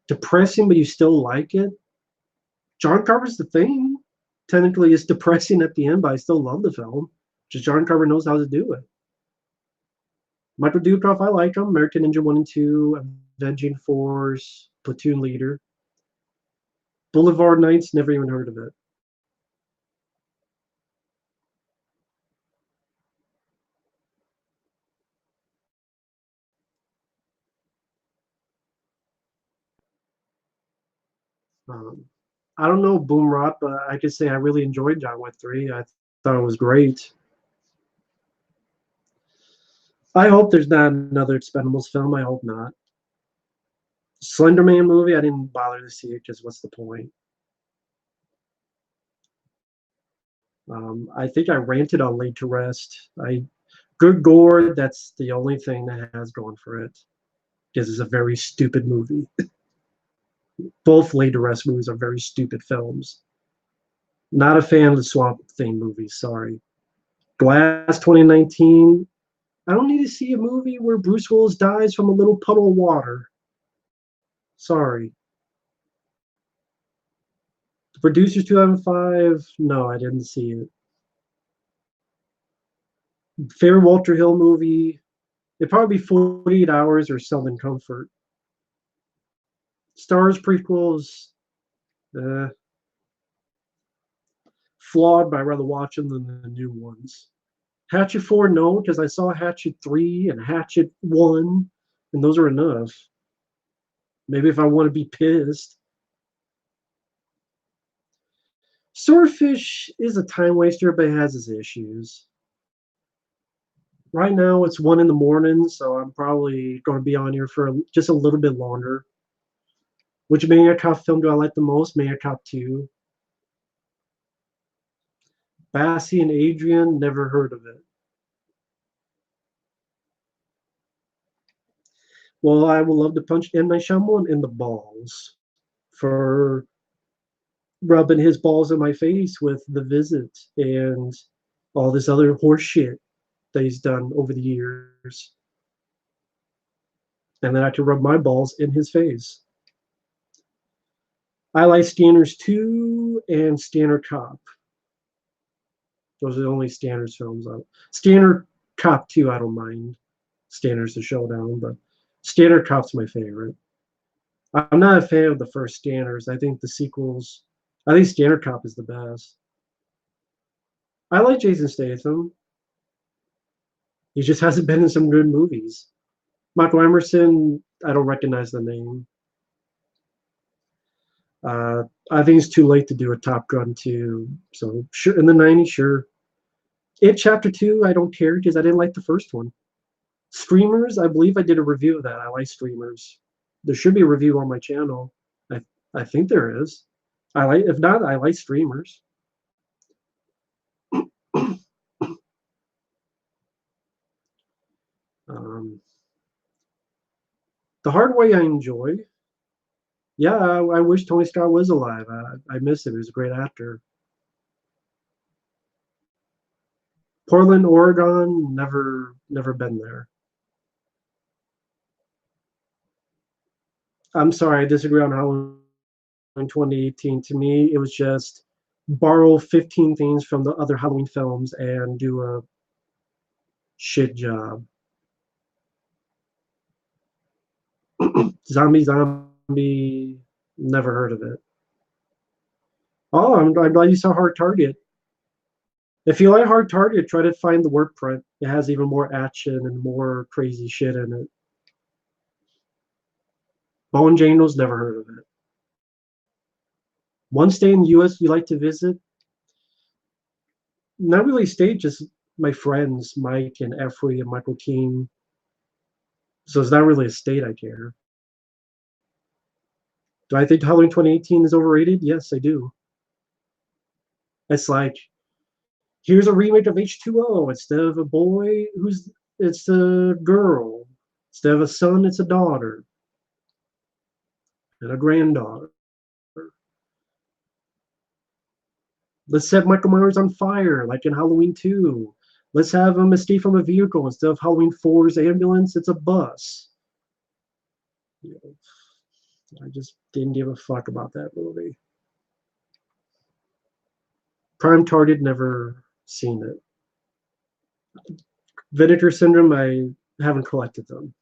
Depressing, but you still like it? John Carver's the thing. Technically, it's depressing at the end, but I still love the film. Just John Carver knows how to do it. Michael Dudikoff, I like him. American Ninja 1 and 2, Avenging Force, Platoon Leader. Boulevard Nights, never even heard of it. Um, I don't know Boom Rock, but I could say I really enjoyed John Wick 3. I thought it was great. I hope there's not another Expendables film. I hope not. Slenderman movie, I didn't bother to see it because what's the point? I think I ranted on Laid to Rest. Good gore, that's the only thing that has going for it. Because it's a very stupid movie. Both Laid to Rest movies are very stupid films. Not a fan of the Swamp Thing movies, sorry. Glass 2019. I don't need to see a movie where Bruce Willis dies from a little puddle of water. Sorry. The Producers 2005. No, I didn't see it. Favorite Walter Hill movie? It'd probably be 48 Hours or Southern Comfort. Star Wars prequels, uh, flawed, but I'd rather watch them than the new ones. Hatchet 4, no, because I saw Hatchet 3 and Hatchet 1, and those are enough. Maybe if I want to be pissed. Swordfish is a time waster, but it has its issues. Right now, it's 1 in the morning, so I'm probably going to be on here for just a little bit longer. Which Maniac Cop film do I like the most? Maniac Cop 2. Bassie and Adrian, never heard of it. Well, I would love to punch M. Night Shyamalan in the balls for rubbing his balls in my face with The Visit and all this other horse shit that he's done over the years. And then I could rub my balls in his face. I like Scanners 2 and Standard Cop. Those are the only Standards films. Standard Cop 2, I don't mind. Standards the Showdown, but Standard Cop's my favorite. I'm not a fan of the first Standards. I think the sequels, I think Standard Cop is the best. I like Jason Statham. He just hasn't been in some good movies. Michael Emerson, I don't recognize the name. I think it's too late to do a Top Gun 2. So sure, in the 90s, sure. It Chapter 2, I don't care because I didn't like the first one. Streamers, I believe I did a review of that. I like Streamers. There should be a review on my channel. I think there is. I like. If not, I like Streamers. The Hard Way I enjoy. Yeah, I wish Tony Scott was alive. I miss him. He was a great actor. Portland, Oregon, never been there. I'm sorry, I disagree on Halloween 2018. To me, it was just borrow 15 things from the other Halloween films and do a shit job. Zombie, never heard of it. Oh, I'm glad you saw Hard Target. If you like Hard Target, try to find the work print. It has even more action and more crazy shit in it. Bone Jangles, never heard of it. One state in the U.S. you like to visit? Not really a state, just my friends, Mike and Efrey and Michael Keane. So it's not really a state I care. Do I think Halloween 2018 is overrated? Yes, I do. It's like, here's a remake of H2O. Instead of a boy, it's a girl. Instead of a son, it's a daughter and a granddaughter. Let's set Michael Myers on fire, like in Halloween 2. Let's have him escape from a vehicle. Instead of Halloween 4's ambulance, it's a bus. You know, I just didn't give a fuck about that movie. Prime Target, never seen it. Vinegar Syndrome, I haven't collected them.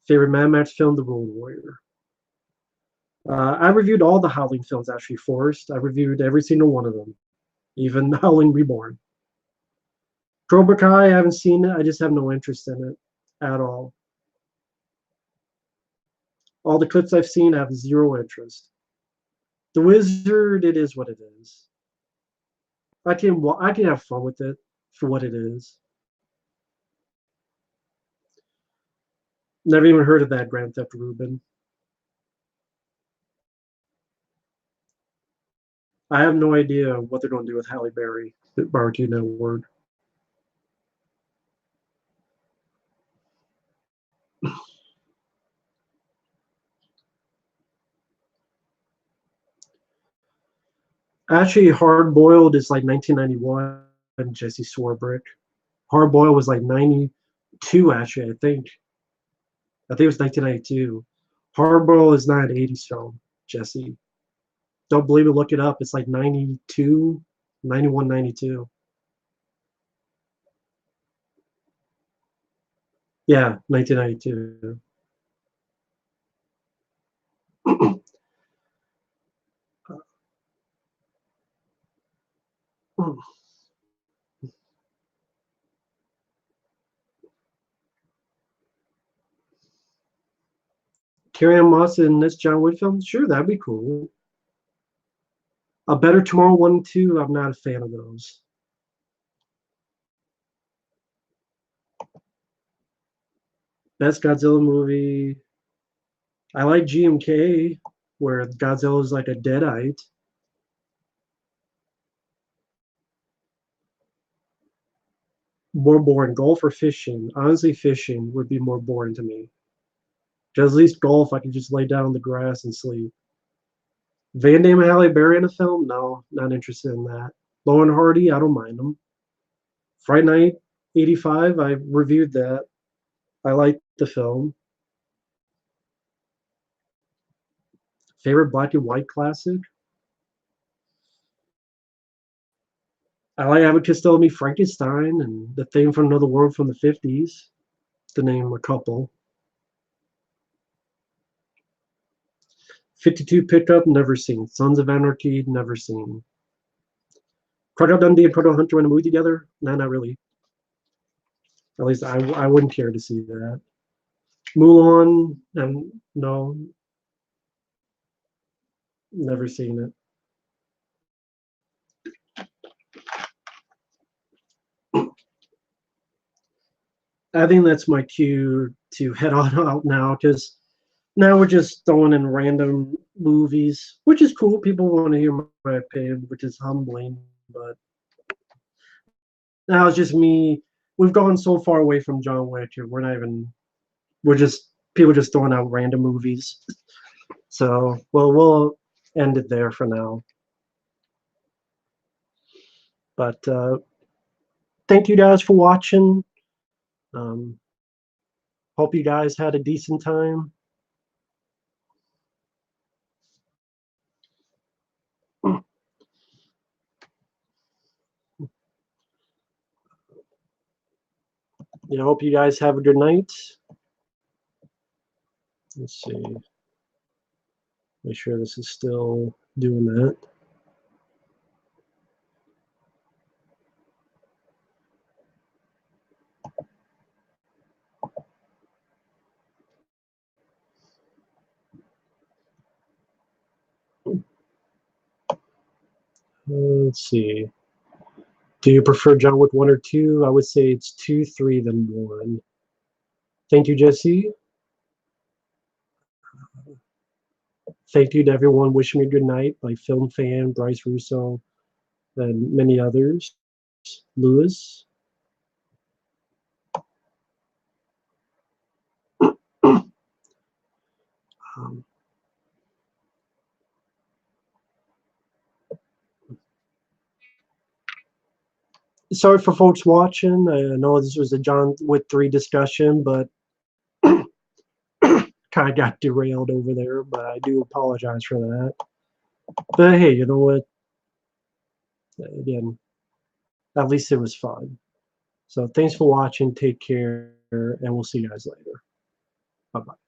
Favorite Mad Max film, The Road Warrior. I reviewed all the Howling films, actually, Forrest. I reviewed every single one of them, even Howling Reborn. Cobra Kai, I haven't seen it. I just have no interest in it at all. All the clips I've seen, I have zero interest. The Wizard, it is what it is. I can have fun with it for what it is. Never even heard of that Grand Theft Ruben. I have no idea what they're going to do with Halle Berry, the barbecue network. Actually, Hard Boiled is like 1991. Jesse Swarbrick. Hard Boiled was like 92. Actually, I think it was 1992. Hard Boiled is not an 80s film, Jesse. Don't believe it? Look it up. It's like 92, 91, 92. Yeah, 1992. Carrie-Anne Moss in this John Wick film? Sure, that'd be cool. A Better Tomorrow 1 and 2, I'm not a fan of those. Best Godzilla movie. I like GMK, where Godzilla's like a deadite. More boring. Golf or fishing? Honestly, fishing would be more boring to me. Because at least golf, I can just lay down in the grass and sleep. Van Damme and Halle Berry in a film? No, not interested in that. Low and Hardy, I don't mind them. Fright Night 85, I reviewed that. I liked the film. Favorite black and white classic? I like Abbott Costello Me Frankenstein and The Thing from Another World from the 50s, to name a couple. 52 Pickup, never seen. Sons of Anarchy, never seen. Crocodile Dundee and Proto Hunter in a movie together? No, not really. At least I wouldn't care to see that. Mulan, no, never seen it. I think that's my cue to head on out now because now we're just throwing in random movies, which is cool. People want to hear my opinion, which is humbling. But now it's just me. We've gone so far away from John Wick, we're not even. We're just people just throwing out random movies. So well, we'll end it there for now. But thank you guys for watching. Um, hope you guys had a decent time. I hope you guys have a good night. Let's see. Make sure this is still doing that. Let's see. Do you prefer John Wick 1 or 2? I would say it's 2, 3, then 1. Thank you, Jesse. Thank you to everyone wishing me good night, like Film Fan, Bryce Russo, and many others. Lewis. Um, sorry for folks watching. I know this was a John Wick 3 discussion, but kind of got derailed over there, but I do apologize for that. But hey, you know what? Again, at least it was fun. So thanks for watching. Take care, and we'll see you guys later. Bye-bye.